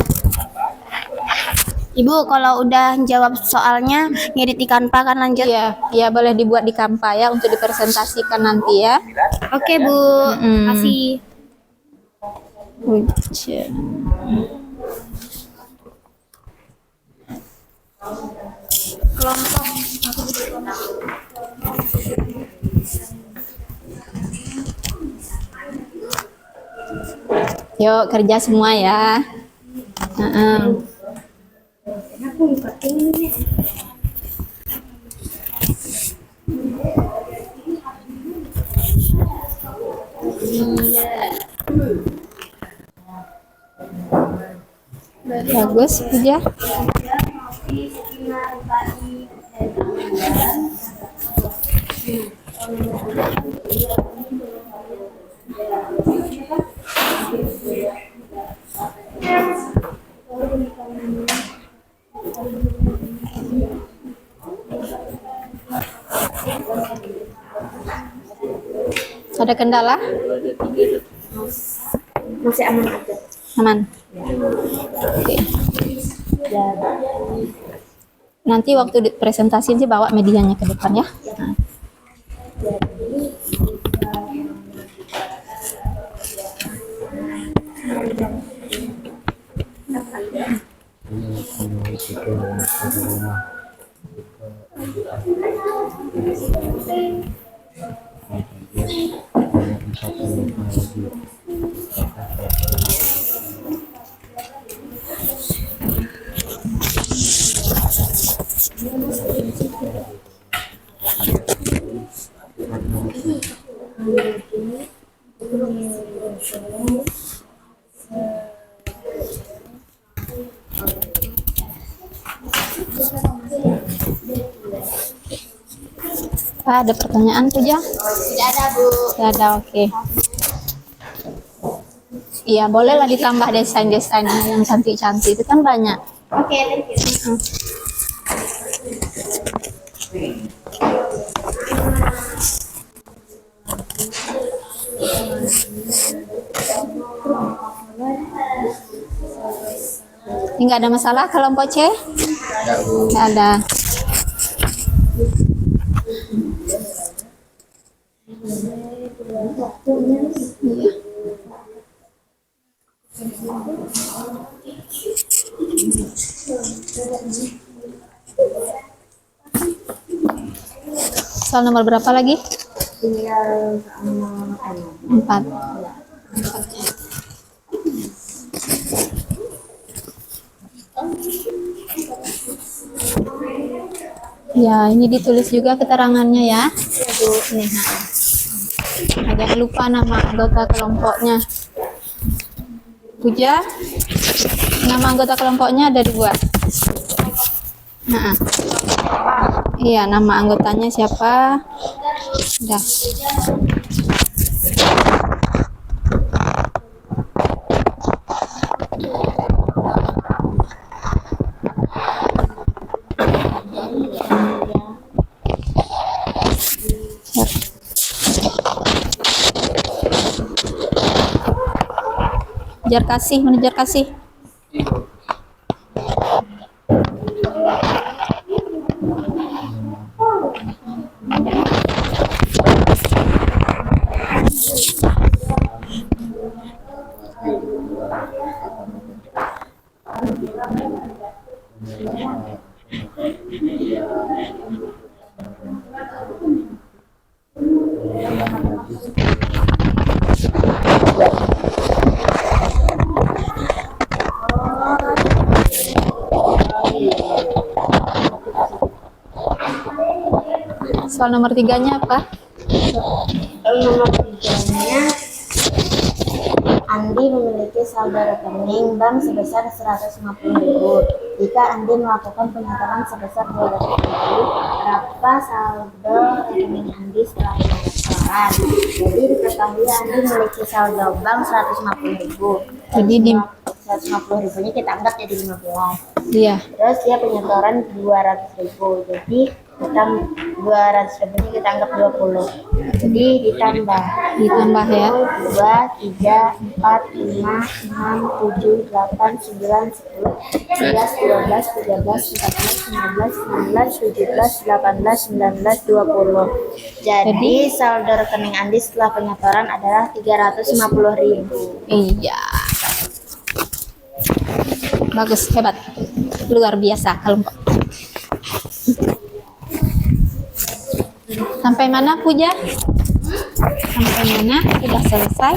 Speaker 3: Ibu kalau udah jawab soalnya ngedit di Canva kan lanjut.
Speaker 1: Iya, ya boleh dibuat di Canva ya untuk dipresentasikan nanti ya.
Speaker 3: Oke Bu, kasih.
Speaker 1: Hujan.
Speaker 3: Kelompok
Speaker 1: Yuk kerja semua ya. Bagus Puja. Ada kendala?
Speaker 3: masih aman aja.
Speaker 1: Aman. Oke. Nanti waktu presentasi sih bawa medianya ke depan ya. Nah. Pak, ada pertanyaan Puja?
Speaker 3: Tidak ada, Bu.
Speaker 1: Tidak ada, oke. Iya, bolehlah ditambah desain-desainnya yang cantik-cantik. Itu kan banyak.
Speaker 3: Oke, thank you.
Speaker 1: Ini nggak ada masalah kelompok C? Nggak ada. Iya. Soal nomor berapa lagi?
Speaker 3: Tinggal
Speaker 1: 4. Ya, ini ditulis juga keterangannya ya. Nih, nah, jangan lupa nama anggota kelompoknya. Puja, nama anggota kelompoknya ada 2. Nah, iya, nama anggotanya siapa? Udah. Manajer kasih. Soal nomor 3-nya apa?
Speaker 3: Nomor 3-nya, Andi memiliki saldo rekening bank sebesar 150.000. Jika Andi melakukan penyetoran sebesar 200.000, berapa saldo rekening Andi setelah penyetoran? Jadi diketahui Andi memiliki saldo bank 150.000.
Speaker 1: Jadi di
Speaker 3: 150.000-nya kita anggap jadi 15.
Speaker 1: Iya.
Speaker 3: Terus dia penyetoran 200.000. Jadi kita 200.000-nya kita anggap 20. Jadi ditambah
Speaker 1: ya.
Speaker 3: 2, 3, 4, 5, 6, 7, 8, 9, 10, 11, 12, 13, 14, 15, 16, 17, 18, 19, 20. Jadi saldo rekening Andi setelah penyetoran adalah 350.000.
Speaker 1: Iya. Bagus, hebat. Luar biasa kelompok. Sampai mana Puja? Sampai mana? Sudah selesai?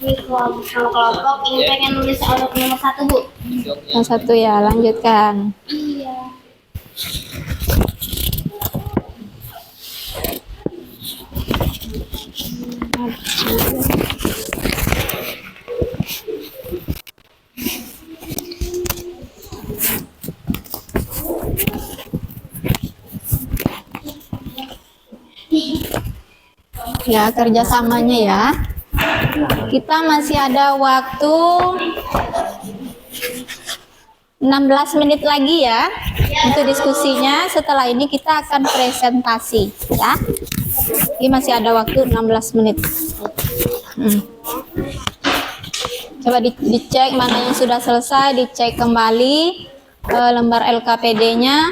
Speaker 3: Ini kelompok ini pengen nulis soal nomor 1, Bu.
Speaker 1: Yang 1 ya, lanjutkan.
Speaker 3: Iya.
Speaker 1: Ya, kerjasamanya ya. Kita masih ada waktu 16 menit lagi ya untuk diskusinya. Setelah ini kita akan presentasi ya. Ini masih ada waktu 16 menit. Coba dicek mana yang sudah selesai, dicek kembali lembar LKPD-nya.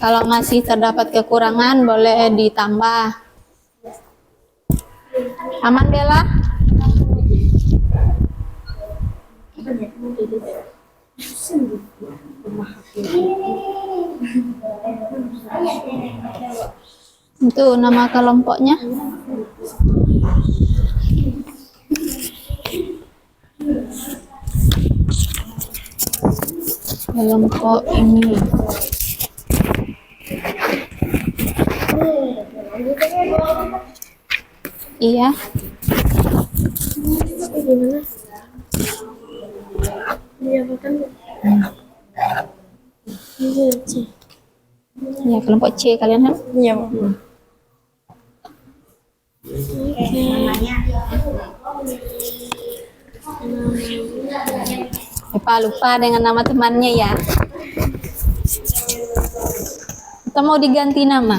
Speaker 1: Kalau masih terdapat kekurangan boleh ditambah. Aman Bella? Itu nama kelompoknya. Kelompok ini. Iya. Ya, kelompok C kalian kan? Iya. Lupa dengan nama temannya ya. Kita mau diganti nama.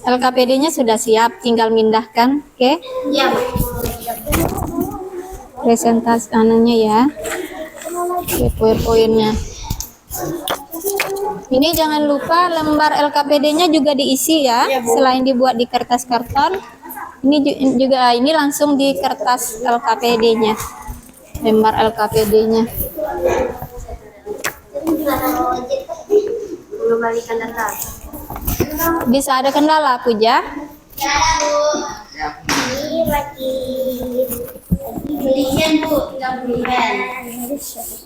Speaker 1: LKPD-nya sudah siap, tinggal mindahkan, oke?
Speaker 3: Iya.
Speaker 1: Presentasi anunya ya. Oke, poin-poinnya. Ini jangan lupa lembar LKPD-nya juga diisi ya, selain dibuat di kertas karton. Ini juga ini langsung di kertas LKPD-nya. Lembar LKPD-nya.
Speaker 3: Belum balikan data.
Speaker 1: Bisa ada kendala, Puja?
Speaker 3: Ini lagi belinya Bu, tinggal belikan.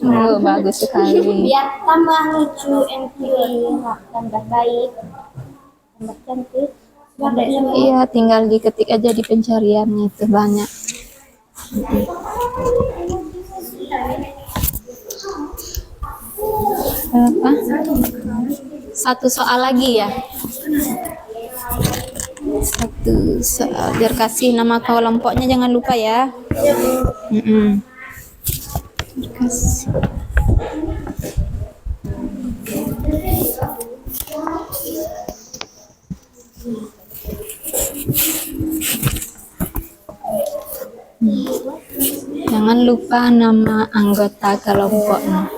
Speaker 1: Oh, bagus sekali.
Speaker 3: Biar tambah lucu and cute, tambah baik, tambah cantik.
Speaker 1: Iya, tinggal diketik aja di pencariannya itu banyak. Apa? Satu soal lagi ya? Satu soal. Biar kasih nama kelompoknya jangan lupa ya. Kasih. Jangan lupa nama anggota kelompoknya.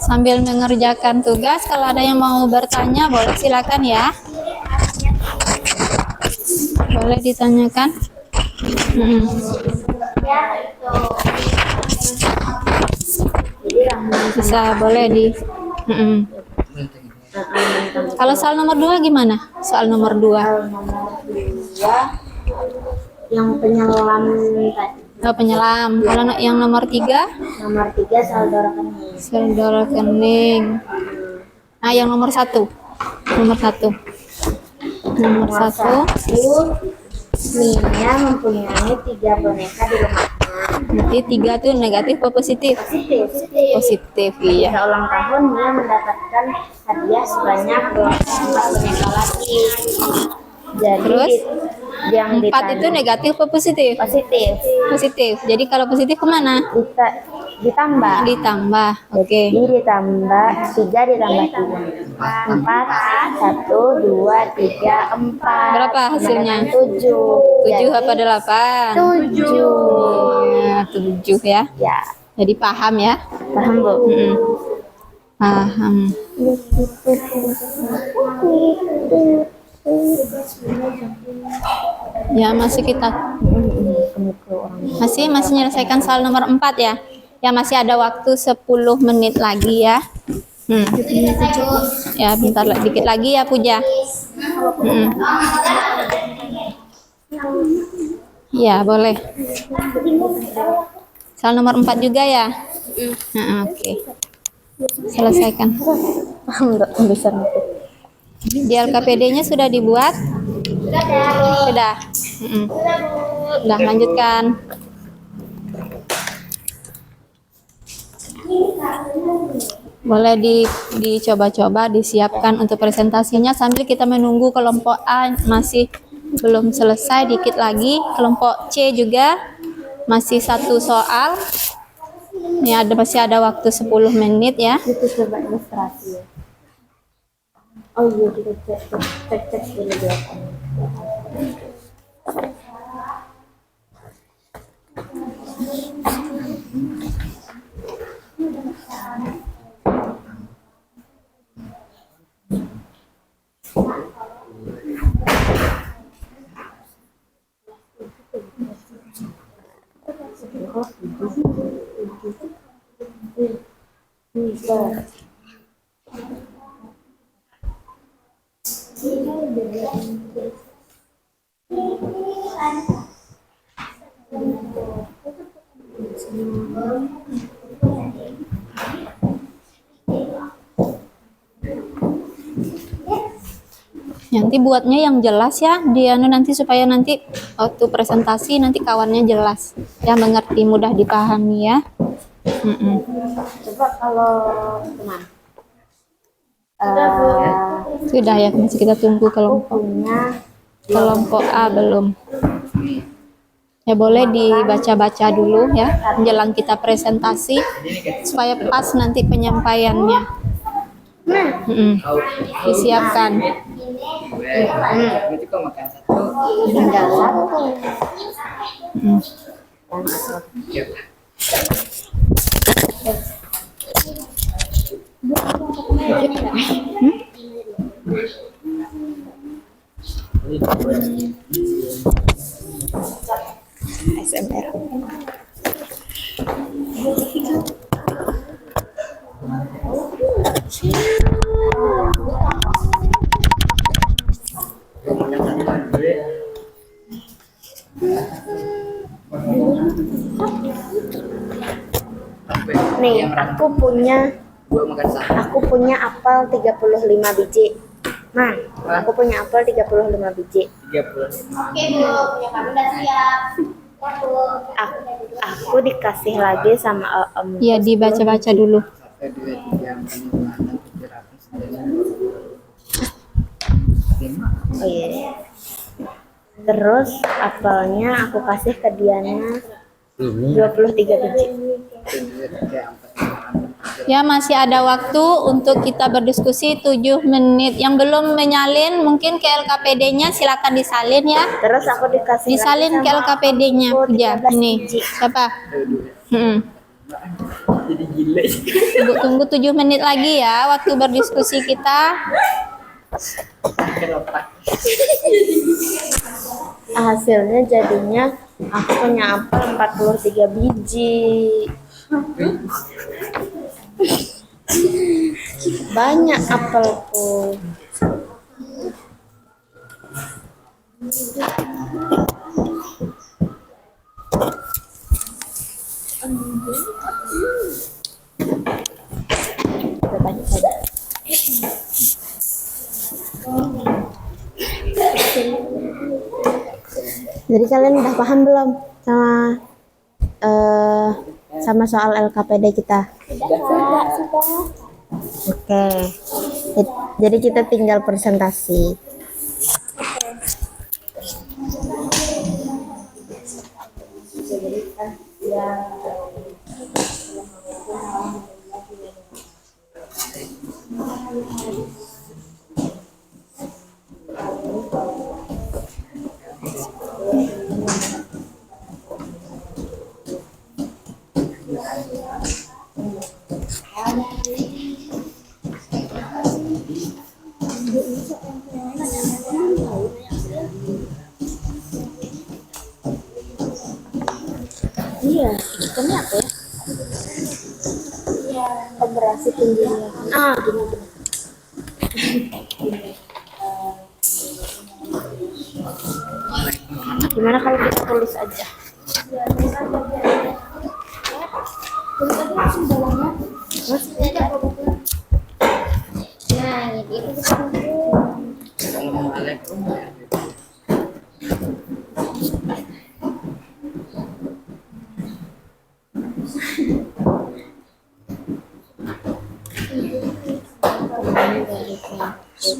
Speaker 1: Sambil mengerjakan tugas, kalau ada yang mau bertanya boleh silakan ya. Boleh ditanyakan. Bisa, boleh di. Kalau soal nomor 2 gimana? Soal nomor 2.
Speaker 3: Yang penyelam tadi.
Speaker 1: Oh, penyelam. Kalau yang nomor 3?
Speaker 3: Nomor 3 saldo rekening.
Speaker 1: Saldo rekening. Nah, yang nomor 1. Nomor 1. Nomor 1.
Speaker 3: Nia mempunyai 3 boneka di rumahnya.
Speaker 1: Berarti 3 tuh negatif atau positif?
Speaker 3: Positif.
Speaker 1: Positif, iya.
Speaker 3: Pada ulang tahun Nia mendapatkan hadiah sebanyak 4 boneka lagi. Jadi
Speaker 1: Terus?
Speaker 3: yang
Speaker 1: 4 itu negatif atau positif?
Speaker 3: positif.
Speaker 1: Positif. Jadi kalau positif kemana?
Speaker 3: Ditambah.
Speaker 1: Ditambah. Oke.
Speaker 3: Jadi ditambah 3 ditambah 3. 4, 1, 2, 3, 4.
Speaker 1: Berapa hasilnya?
Speaker 3: 7.
Speaker 1: 7 apa 8?
Speaker 3: 7.
Speaker 1: Ya, 7 ya.
Speaker 3: Ya,
Speaker 1: Jadi paham ya?
Speaker 3: paham Bu?
Speaker 1: Paham. Ya, masih kita masih menyelesaikan soal nomor 4 ya. Ya, masih ada waktu 10 menit lagi ya. Ya, bentar dikit lagi ya, Puja. Ya, boleh. Soal nomor 4 juga ya? Oke. Selesaikan.
Speaker 3: Bisa
Speaker 1: Di LKPD-nya sudah dibuat? Sudah. Sudah, lanjutkan. Boleh dicoba-coba disiapkan untuk presentasinya sambil kita menunggu kelompok A masih belum selesai, dikit lagi. Kelompok C juga masih satu soal. Ini masih ada waktu 10 menit ya.
Speaker 3: Itu coba ilustrasi ya. Oh iya, kita cek dulu belakang.
Speaker 1: Nanti buatnya yang jelas ya, nanti supaya nanti waktu presentasi nanti kawannya jelas, ya mengerti, mudah dipahami ya.
Speaker 3: Coba kalau teman.
Speaker 1: Sudah ya, masih kita tunggu kelompok A belum. Ya boleh dibaca-baca dulu ya menjelang kita presentasi supaya pas nanti penyampaiannya. Disiapkan.
Speaker 3: Tinggal satu.
Speaker 1: ASMR.
Speaker 3: Nih, aku punya apel 35 biji. Nah, aku punya apel 35 biji.
Speaker 2: Oke Bu, punya kami udah siap.
Speaker 3: Aku dikasih lagi sama Om.
Speaker 1: Ya dibaca-baca dulu.
Speaker 3: Oh iya. Terus apelnya aku kasih ke Diana 23 biji.
Speaker 1: Ya masih ada waktu untuk kita berdiskusi 7 menit. Yang belum menyalin mungkin ke LKPD-nya silakan disalin ya.
Speaker 3: Terus aku dikasih
Speaker 1: Disalin
Speaker 3: lagi
Speaker 1: ke
Speaker 3: sama
Speaker 1: LKPD-nya.
Speaker 3: aku
Speaker 1: Ya,
Speaker 3: 13
Speaker 1: ini.
Speaker 3: biji.
Speaker 1: Siapa? Tunggu 7 menit lagi ya waktu berdiskusi kita.
Speaker 3: Hasilnya jadinya aku punya apel 43 biji. Banyak apelku. Banyak saja. Jadi kalian udah paham belum sama soal LKPD kita? Sudah. Oke. Jadi kita tinggal presentasi. Iya, ini apa ya? Operasi pembelian. Gimana kalau kita tulis aja?
Speaker 2: Nah, itu
Speaker 5: Assalamualaikum.
Speaker 6: Jadi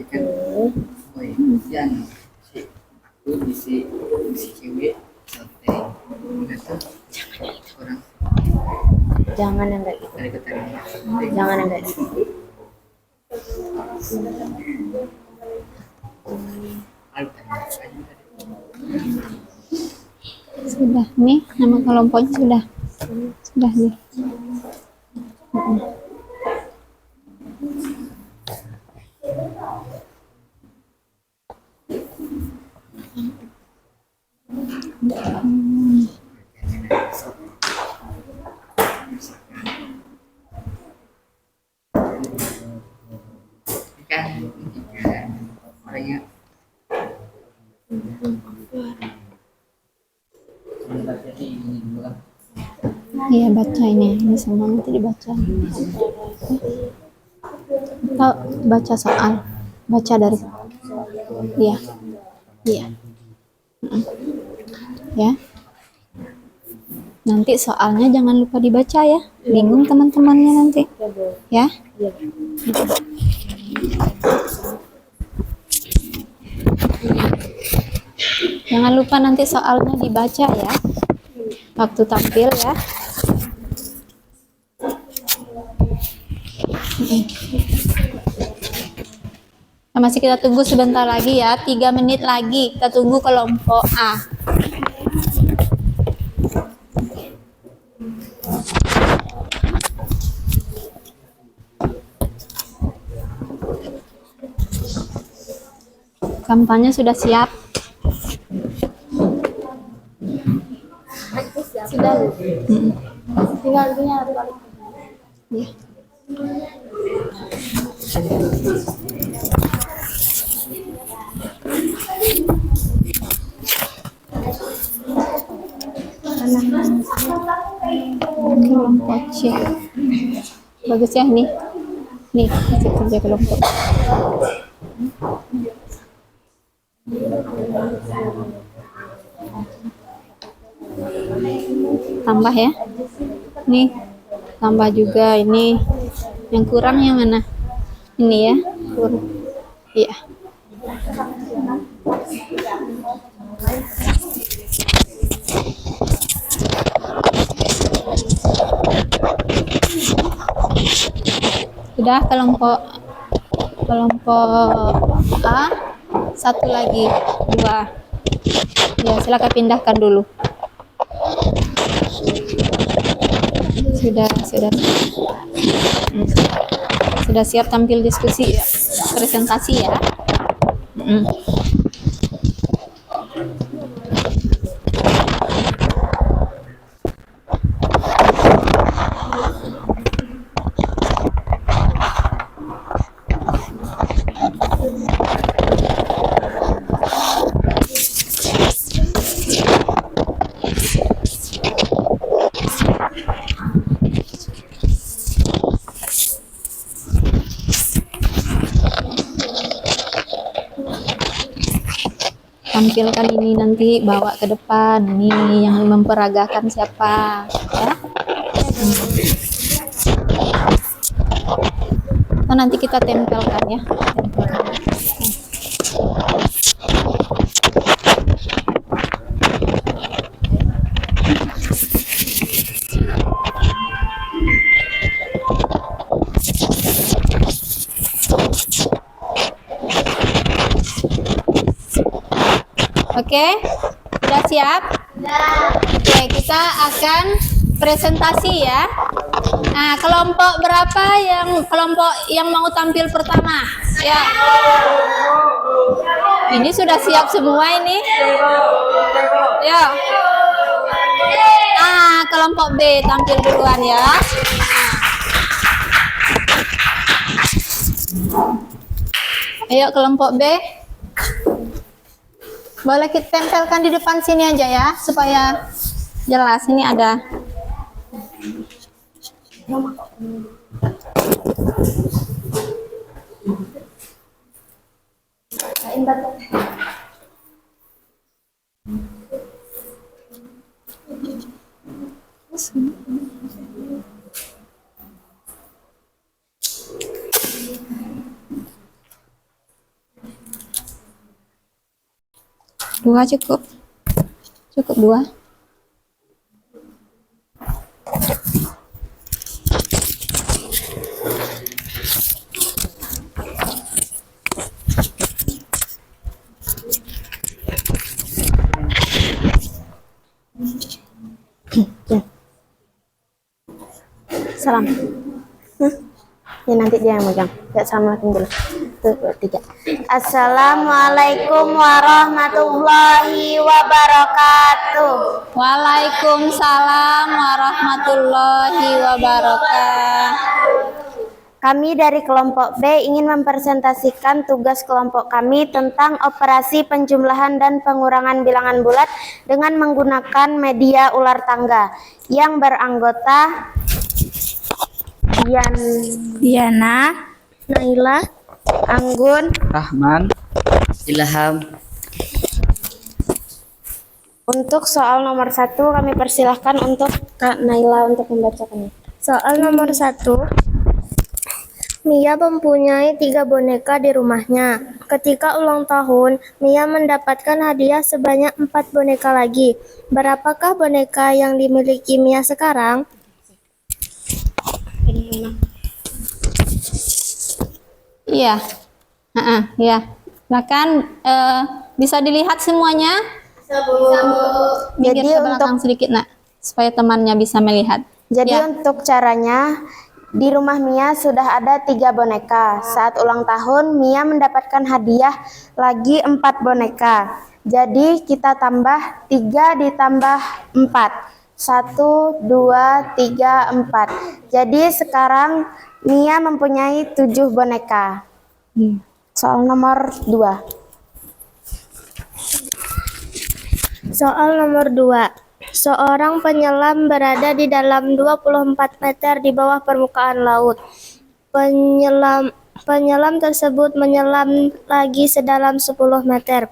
Speaker 6: kan yang si aku si cewek sampai nggak orang
Speaker 3: Jangan yang kayak gitu.
Speaker 6: dari ketanya
Speaker 3: Jangan yang kayak gitu.
Speaker 1: Sudah nih nama kelompoknya sudah nih.
Speaker 6: kan jika orangnya
Speaker 1: Iya baca ini semua nanti dibaca. Kita baca soal, baca dari, iya, iya, ya. Nanti soalnya jangan lupa dibaca ya, bingung teman-temannya nanti, ya. Jangan lupa nanti soalnya dibaca ya, waktu tampil ya. Nah, masih kita tunggu sebentar lagi ya, 3 menit lagi kita tunggu kelompok A. Kampanye sudah siap?
Speaker 3: Sudah. Tinggal punya
Speaker 1: Ya. Kelompok C. Bagus ya nih. Nih, hasil kerja kelompok. Tambah ya. Nih, tambah juga ini. Yang kurang yang mana? Ini ya, kurang. Iya. Sudah kelompok A, satu lagi, 2. Ya, silakan pindahkan dulu. Sudah siap tampil diskusi ya, presentasi ya. Tampilkan ini nanti bawa ke depan. Ini yang memperagakan siapa ya. Nah, nanti kita tempelkan ya. Oke, sudah siap? Oke, kita akan presentasi ya. Nah, kelompok berapa yang mau tampil pertama? Ya. Ini sudah siap semua ini. Ya. Kelompok B tampil duluan ya. Ayo kelompok B. Boleh kita tempelkan di depan sini aja ya, supaya jelas. Ini ada. 2 cukup. Cukup 2.
Speaker 3: Salam. Ya nanti dia yang megang. Ya assalamualaikum dulu. 1, 2, 3. Assalamualaikum warahmatullahi wabarakatuh.
Speaker 1: Waalaikumsalam warahmatullahi wabarakatuh.
Speaker 3: Kami dari kelompok B ingin mempresentasikan tugas kelompok kami tentang operasi penjumlahan dan pengurangan bilangan bulat dengan menggunakan media ular tangga yang beranggota
Speaker 4: Diana,
Speaker 3: Naila, Anggun.
Speaker 6: Rahman, Ilham.
Speaker 3: Untuk soal nomor 1 kami persilahkan untuk Kak Naila untuk membacakannya.
Speaker 7: Soal nomor 1. Mia mempunyai 3 boneka di rumahnya. Ketika ulang tahun, Mia mendapatkan hadiah sebanyak 4 boneka lagi. Berapakah boneka yang dimiliki Mia sekarang?
Speaker 1: Iya. Ya. Silakan bisa dilihat semuanya. Minggir
Speaker 3: Jadi
Speaker 1: ke belakang sedikit, Nak, supaya temannya bisa melihat.
Speaker 3: Jadi
Speaker 1: Ya.
Speaker 3: untuk caranya, di rumah Mia sudah ada 3 boneka. Saat ulang tahun, Mia mendapatkan hadiah lagi 4 boneka. Jadi kita tambah 3 ditambah 4. 1, 2, 3, 4. Jadi sekarang Mia mempunyai 7 boneka. Soal nomor 2.
Speaker 7: Soal nomor 2. Seorang penyelam berada di dalam 24 meter di bawah permukaan laut. Penyelam tersebut menyelam lagi sedalam 10 meter.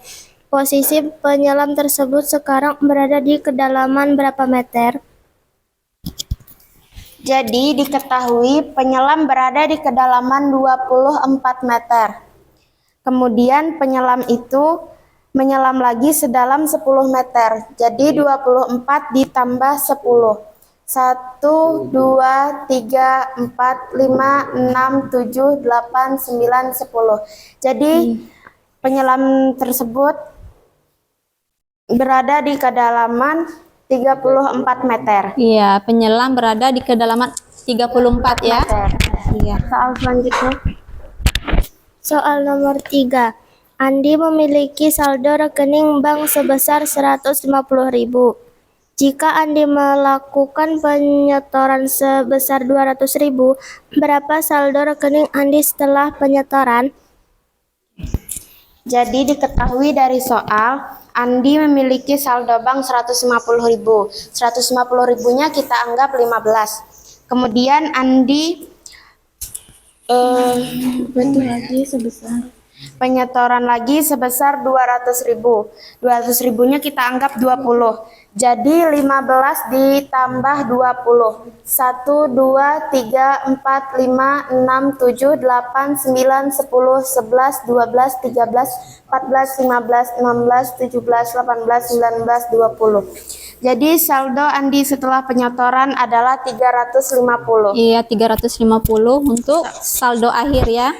Speaker 7: Posisi penyelam tersebut sekarang berada di kedalaman berapa meter?
Speaker 3: Jadi diketahui penyelam berada di kedalaman 24 meter. Kemudian penyelam itu menyelam lagi sedalam 10 meter. Jadi 24 ditambah 10. 1, 2, 3, 4, 5, 6, 7, 8, 9, 10. Jadi penyelam tersebut berada di kedalaman 34 meter.
Speaker 1: Iya, penyelam berada di kedalaman 34 ya. Iya.
Speaker 3: Soal selanjutnya.
Speaker 7: Soal nomor 3. Andi memiliki saldo rekening bank sebesar 150.000. Jika Andi melakukan penyetoran sebesar 200.000, berapa saldo rekening Andi setelah penyetoran?
Speaker 3: Jadi diketahui dari soal, Andi memiliki saldo bank 150.000. 150.000-nya kita anggap 15. Kemudian Andi penyetoran lagi sebesar 200.000. 200.000-nya kita anggap 20. Jadi 15 ditambah 20. 1, 2, 3, 4, 5, 6, 7, 8, 9, 10, 11, 12, 13, 14, 15, 16, 17, 18, 19, 20. Jadi saldo Andi setelah penyetoran adalah 350.
Speaker 1: Iya, 350 untuk saldo akhir ya.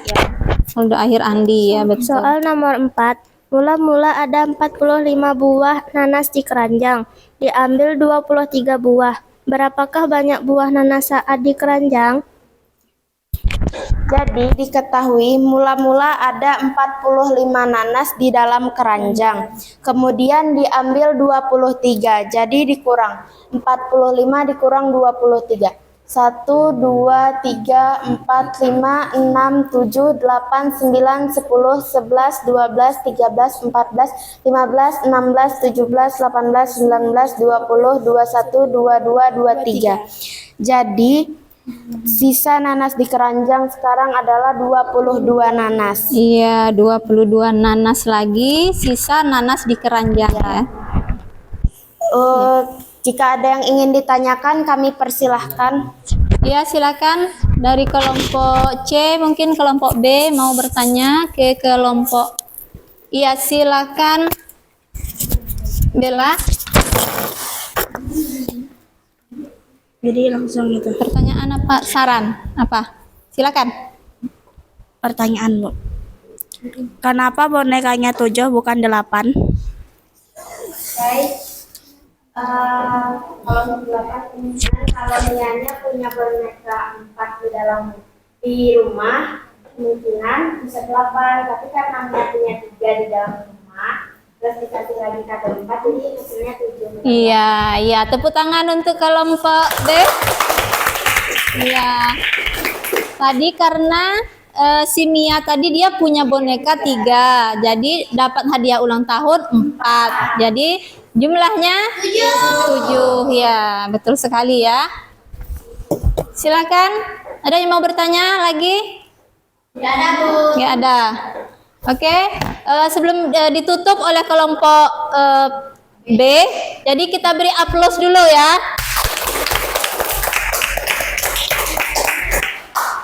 Speaker 1: Saldo akhir Andi ya, betul.
Speaker 7: Soal nomor 4. Mula-mula ada 45 buah nanas di keranjang. Diambil 23 buah. Berapakah banyak buah nanas saat di keranjang?
Speaker 3: Jadi diketahui mula-mula ada 45 nanas di dalam keranjang. Kemudian diambil 23. Jadi dikurang 45 dikurang 23. 1, 2, 3, 4, 5, 6, 7, 8, 9, 10, 11, 12, 13, 14, 15, 16, 17, 18, 19, 20, 21, 22, 23. Jadi sisa nanas di keranjang sekarang adalah 22 nanas.
Speaker 1: Iya, 22 nanas lagi, sisa nanas di keranjang ya.
Speaker 3: Jika ada yang ingin ditanyakan, kami persilahkan.
Speaker 1: Ya, silakan dari kelompok C, mungkin kelompok B mau bertanya ke kelompok. Iya, silakan. Bella,
Speaker 4: Jadi langsung gitu.
Speaker 1: pertanyaan apa? Saran apa? Silakan.
Speaker 4: Pertanyaan, Bu. Kenapa bonekanya 7 bukan 8?
Speaker 3: Kalau untuk 8 kemungkinan kalau Mianya punya boneka 4 di rumah, kemungkinan bisa 8, tapi karena Mia punya 3 di dalam rumah, terus dikasih lagi kado 4, jadi hasilnya 7.
Speaker 1: Iya, iya. Tepuk tangan untuk kelompok B. Iya. Tadi karena si Mia tadi dia punya boneka 3, jadi dapat hadiah ulang tahun 4. Jadi jumlahnya 7. Ya, betul sekali ya. Silakan. Ada yang mau bertanya lagi?
Speaker 2: Tidak ada, Bu.
Speaker 1: Nggak ada. Oke, sebelum ditutup oleh kelompok B, jadi kita beri aplaus dulu ya.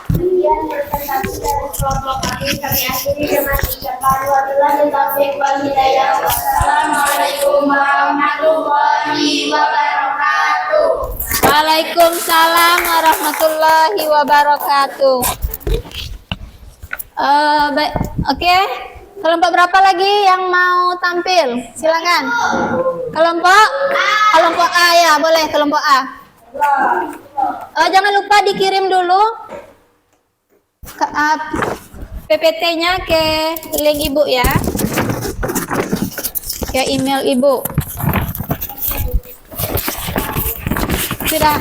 Speaker 3: Kemudian presentasi dari kelompok kami akhiri dengan ucapan wabillahi taufiq wal hidayah. Wassalamualaikum warahmatullahi wabarakatuh.
Speaker 1: Waalaikumsalam warahmatullahi wabarakatuh. Baik, oke. Kelompok berapa lagi yang mau tampil? Silakan. Kelompok A ya, boleh kelompok A. Jangan lupa dikirim dulu PPT-nya ke link Ibu ya. Ke email Ibu.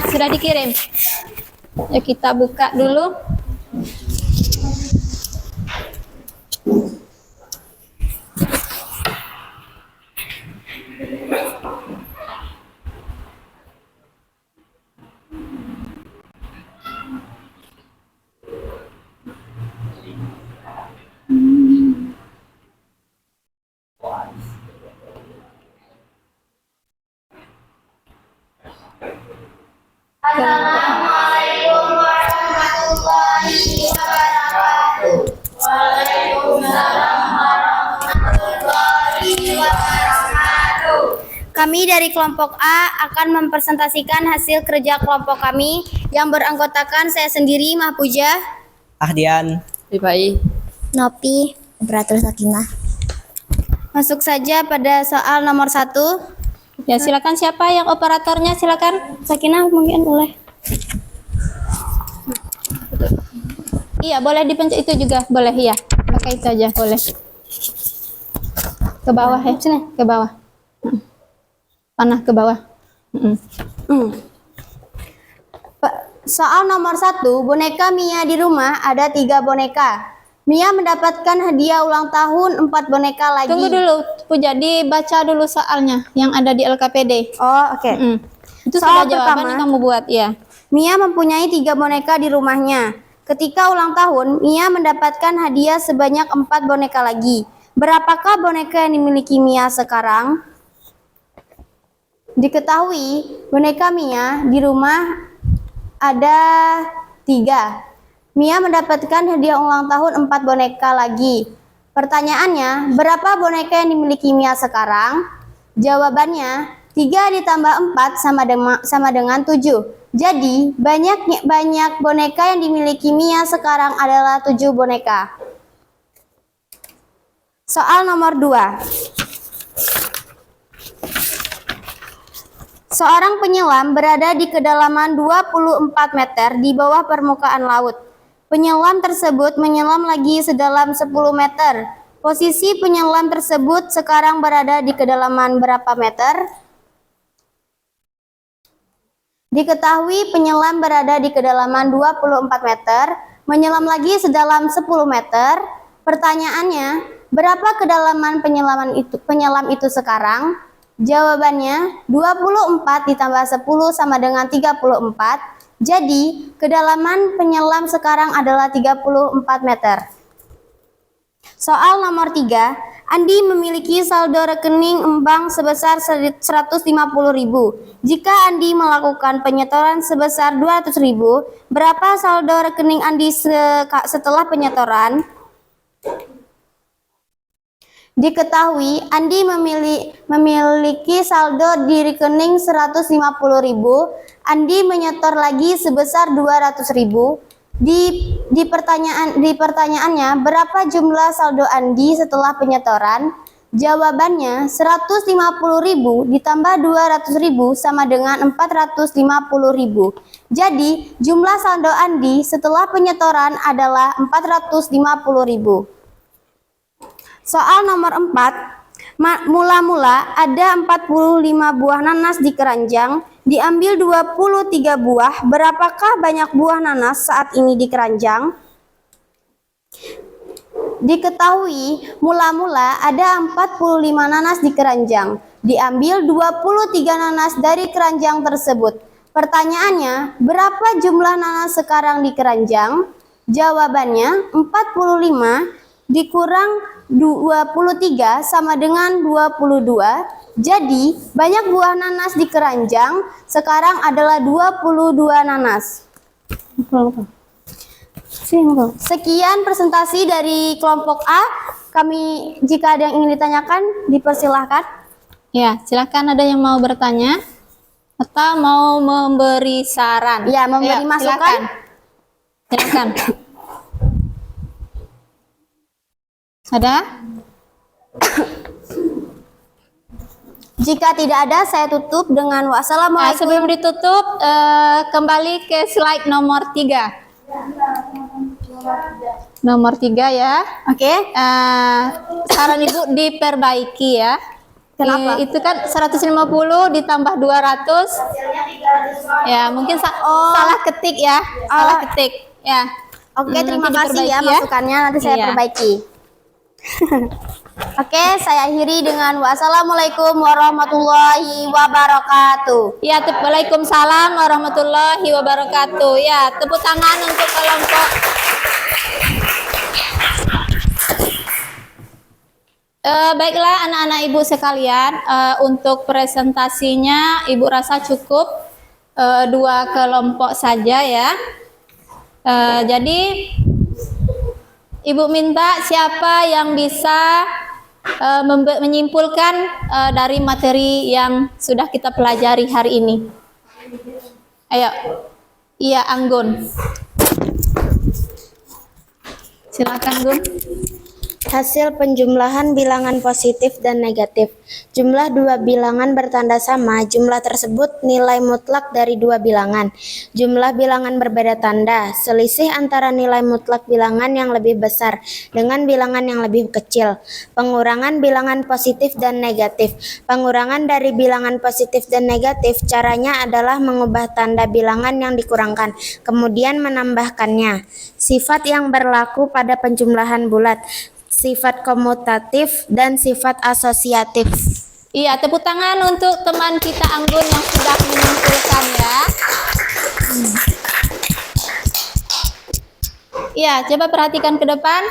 Speaker 1: Sudah dikirim. Ya, kita buka dulu.
Speaker 3: Assalamualaikum warahmatullahi wabarakatuh. Waalaikumsalam warahmatullahi wabarakatuh. Kami dari kelompok A akan mempresentasikan hasil kerja kelompok kami yang beranggotakan saya sendiri, Mahpuja,
Speaker 6: Ahdian.
Speaker 7: Nopi, Operator Sakinah.
Speaker 3: Masuk saja pada soal nomor 1.
Speaker 1: Ya, silakan siapa yang operatornya, silakan.
Speaker 3: Sakinah mungkin boleh.
Speaker 1: Iya, boleh dipencet itu juga, boleh ya. Pakai itu aja, boleh. Ke bawah ya, sini, ke bawah. Panah ke bawah.
Speaker 3: Soal nomor 1, boneka Mia di rumah ada 3 boneka. Mia mendapatkan hadiah ulang tahun 4 boneka lagi.
Speaker 1: Tunggu dulu, Puja, dibaca dulu soalnya yang ada di LKPD.
Speaker 3: Oh, oke.
Speaker 1: Itu
Speaker 3: Soal
Speaker 1: sudah jawaban
Speaker 3: pertama.
Speaker 1: yang kamu buat, ya.
Speaker 3: Mia mempunyai 3 boneka di rumahnya. Ketika ulang tahun, Mia mendapatkan hadiah sebanyak 4 boneka lagi. Berapakah boneka yang dimiliki Mia sekarang? Diketahui, boneka Mia di rumah ada 3. Mia mendapatkan hadiah ulang tahun 4 boneka lagi. Pertanyaannya, berapa boneka yang dimiliki Mia sekarang? Jawabannya, 3 ditambah 4 sama dengan 7. Jadi, banyak boneka yang dimiliki Mia sekarang adalah 7 boneka. Soal nomor 2. Seorang penyelam berada di kedalaman 24 meter di bawah permukaan laut. Penyelam tersebut menyelam lagi sedalam 10 meter. Posisi penyelam tersebut sekarang berada di kedalaman berapa meter? Diketahui penyelam berada di kedalaman 24 meter, menyelam lagi sedalam 10 meter. Pertanyaannya, berapa kedalaman penyelam itu sekarang? Jawabannya, 24 ditambah 10 sama dengan 34. Jadi, kedalaman penyelam sekarang adalah 34 meter. Soal nomor 3, Andi memiliki saldo rekening bank sebesar 150.000. Jika Andi melakukan penyetoran sebesar 200.000, berapa saldo rekening Andi setelah penyetoran? Diketahui Andi memiliki saldo di rekening 150.000. Andi menyetor lagi sebesar 200.000. Di pertanyaannya, berapa jumlah saldo Andi setelah penyetoran? Jawabannya 150.000 ditambah 200.000 sama dengan 450.000. Jadi jumlah saldo Andi setelah penyetoran adalah 450.000. Soal nomor 4. Mula-mula ada 45 buah nanas di keranjang, diambil 23 buah. Berapakah banyak buah nanas saat ini di keranjang? Diketahui mula-mula ada 45 nanas di keranjang, diambil 23 nanas dari keranjang tersebut. Pertanyaannya, berapa jumlah nanas sekarang di keranjang? Jawabannya 45 dikurang 23 sama dengan 22. Jadi, banyak buah nanas di keranjang sekarang adalah 22 nanas. Sekian presentasi dari kelompok A. Jika ada yang ingin ditanyakan, dipersilahkan.
Speaker 1: Ya, silakan, ada yang mau bertanya atau mau memberi saran?
Speaker 3: Ya, memberi
Speaker 1: Ayo,
Speaker 3: masukan.
Speaker 1: Silakan. Ada?
Speaker 3: Jika tidak ada, saya tutup dengan wassalamualaikum.
Speaker 1: Sebelum ditutup, kembali ke slide nomor 3. Nomor 3 ya.
Speaker 3: Oke.
Speaker 1: Saran Ibu diperbaiki ya.
Speaker 3: Kenapa?
Speaker 1: Itu kan 150 ditambah 200. Ya, mungkin salah ketik ya. Salah ketik. Ya.
Speaker 3: Oke, terima
Speaker 1: Nanti
Speaker 3: kasih ya
Speaker 1: diperbaiki
Speaker 3: masukannya. Nanti saya
Speaker 1: Iya.
Speaker 3: perbaiki. Oke, saya akhiri dengan wassalamualaikum warahmatullahi wabarakatuh.
Speaker 1: Ya, waalaikumsalam warahmatullahi wabarakatuh. Ya, tepuk tangan untuk kelompok. Baiklah anak-anak Ibu sekalian, untuk presentasinya Ibu rasa cukup 2 kelompok saja ya. Jadi Ibu minta siapa yang bisa menyimpulkan dari materi yang sudah kita pelajari hari ini. Ayo, iya Anggun. Silakan Gun.
Speaker 7: Hasil penjumlahan bilangan positif dan negatif. Jumlah dua bilangan bertanda sama, jumlah tersebut nilai mutlak dari dua bilangan. Jumlah bilangan berbeda tanda, selisih antara nilai mutlak bilangan yang lebih besar dengan bilangan yang lebih kecil. Pengurangan bilangan positif dan negatif. Pengurangan dari bilangan positif dan negatif caranya adalah mengubah tanda bilangan yang dikurangkan, kemudian menambahkannya. Sifat yang berlaku pada penjumlahan bulat, sifat komutatif dan sifat asosiatif.
Speaker 1: Iya, tepuk tangan untuk teman kita Anggun yang sudah menyimpulkan ya. Iya, coba perhatikan ke depan.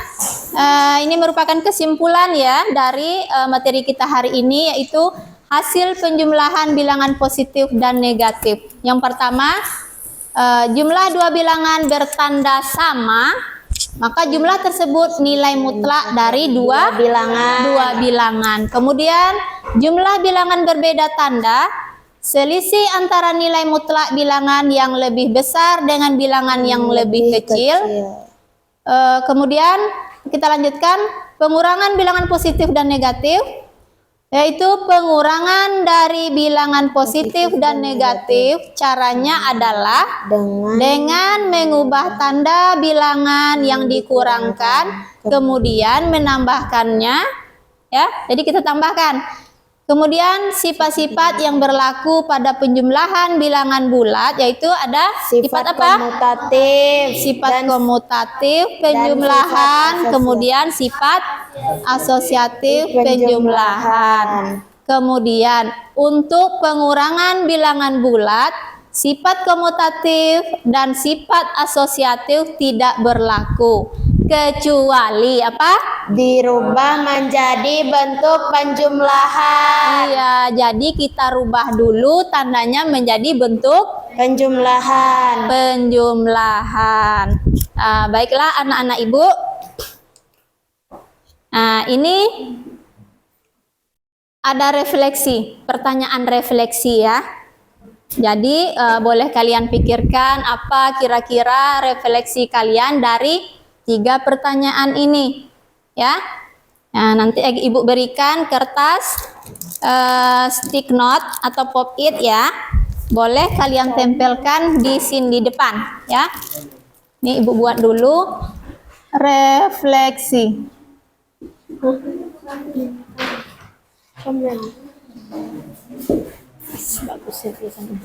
Speaker 1: Ini merupakan kesimpulan ya dari materi kita hari ini, yaitu hasil penjumlahan bilangan positif dan negatif. Yang pertama, jumlah dua bilangan bertanda sama, maka jumlah tersebut nilai mutlak dari dua bilangan. Kemudian jumlah bilangan berbeda tanda, selisih antara nilai mutlak bilangan yang lebih besar dengan bilangan yang lebih kecil. Kemudian kita lanjutkan pengurangan bilangan positif dan negatif, yaitu pengurangan dari bilangan positif dan negatif. Caranya adalah dengan mengubah tanda bilangan yang dikurangkan, kemudian menambahkannya ya. Jadi kita tambahkan. Kemudian sifat-sifat yang berlaku pada penjumlahan bilangan bulat, yaitu ada sifat apa? Sifat komutatif penjumlahan, kemudian sifat asosiatif penjumlahan. Kemudian untuk pengurangan bilangan bulat, sifat komutatif dan sifat asosiatif tidak berlaku, kecuali apa?
Speaker 7: Dirubah menjadi bentuk penjumlahan.
Speaker 1: Iya, jadi kita rubah dulu tandanya menjadi bentuk
Speaker 7: Penjumlahan.
Speaker 1: Baiklah anak-anak Ibu. Nah, ini ada refleksi, pertanyaan refleksi ya. Jadi boleh kalian pikirkan apa kira-kira refleksi kalian dari 3 pertanyaan ini ya. Nah, nanti Ibu berikan kertas stick note atau pop-it ya. Boleh kalian tempelkan di sini di depan ya. Ini Ibu buat dulu refleksi. Bagus ya tulisannya.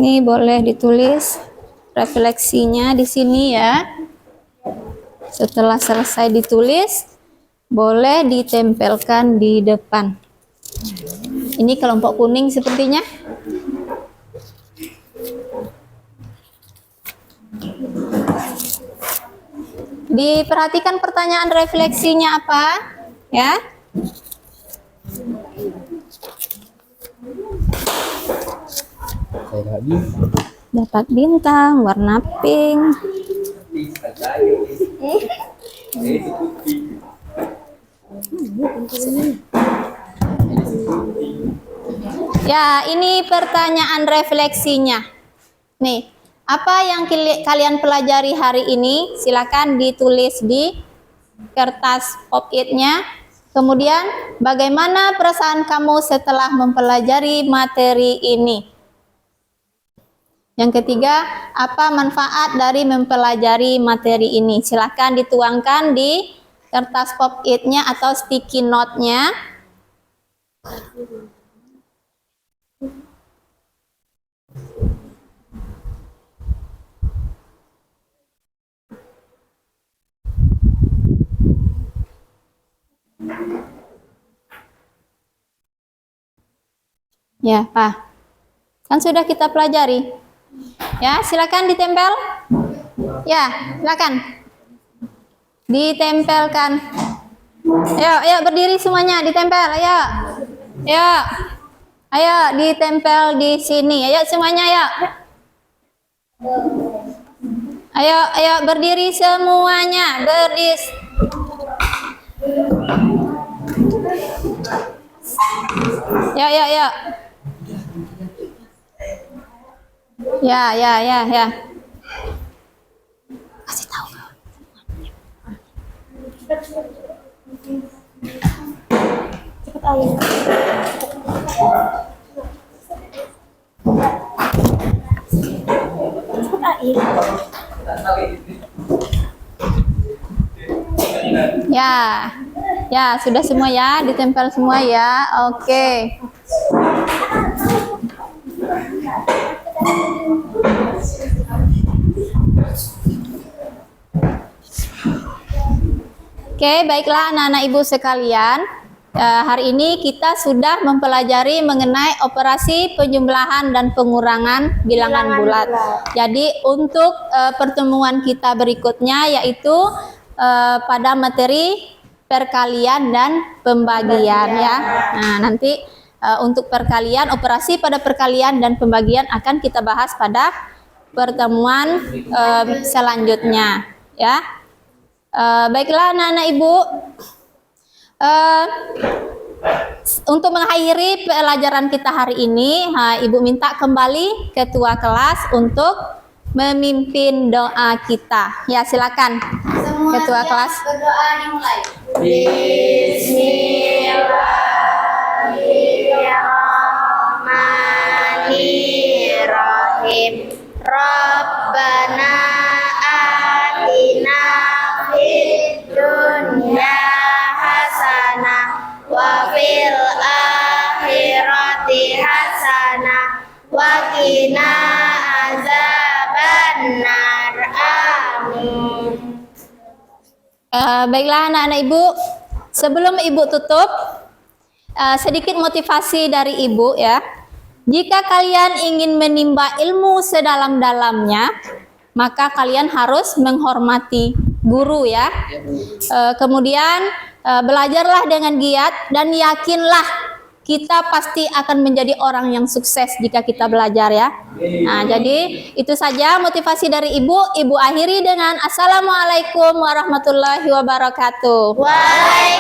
Speaker 1: Ini boleh ditulis refleksinya di sini ya. Setelah selesai ditulis, boleh ditempelkan di depan. Ini kelompok kuning sepertinya. Diperhatikan pertanyaan refleksinya apa, ya? Dapat bintang warna pink. Ya, ini pertanyaan refleksinya. Nih, apa yang kalian pelajari hari ini? Silakan ditulis di kertas pop-it-nya. Kemudian, bagaimana perasaan kamu setelah mempelajari materi ini? Yang ketiga, apa manfaat dari mempelajari materi ini? Silakan dituangkan di kertas pop-it-nya atau sticky note-nya. Ya, Pak. Kan sudah kita pelajari. Ya, silakan ditempel. Ya, silakan. Ditempelkan. Ayo berdiri semuanya, ditempel. Ayo. Ayo ditempel di sini. Ayo semuanya, ayo. Ayo berdiri semuanya. Berdiri. Ya. Ya. Kasih tahu. Cepat ayo. Ya, sudah semua ya, ditempel semua ya. Oke. Oke, baiklah anak-anak ibu sekalian. Hari ini kita sudah mempelajari mengenai operasi penjumlahan dan pengurangan bilangan bulat. Jadi untuk pertemuan kita berikutnya yaitu pada materi perkalian dan pembagian ya. Nah, nanti untuk perkalian, operasi pada perkalian dan pembagian akan kita bahas pada pertemuan selanjutnya ya. Baiklah anak-anak ibu, untuk mengakhiri pelajaran kita hari ini, ibu minta kembali ketua kelas untuk memimpin doa kita. Ya, silakan.
Speaker 2: Semua
Speaker 1: Ketua
Speaker 2: siap,
Speaker 1: kelas.
Speaker 2: berdoa dimulai.
Speaker 7: Bismillahirrahmanirrahim. Rabbana atina fid dunya hasanah wa fil akhirati hasanah wa qina azabannar. Amin.
Speaker 1: Baiklah anak-anak ibu, sebelum ibu tutup, sedikit motivasi dari ibu ya. Jika kalian ingin menimba ilmu sedalam-dalamnya, maka kalian harus menghormati guru ya. Kemudian belajarlah dengan giat dan yakinlah kita pasti akan menjadi orang yang sukses jika kita belajar ya. Nah, jadi itu saja motivasi dari Ibu. Ibu akhiri dengan Assalamualaikum warahmatullahi wabarakatuh.
Speaker 3: Waalaikumsalam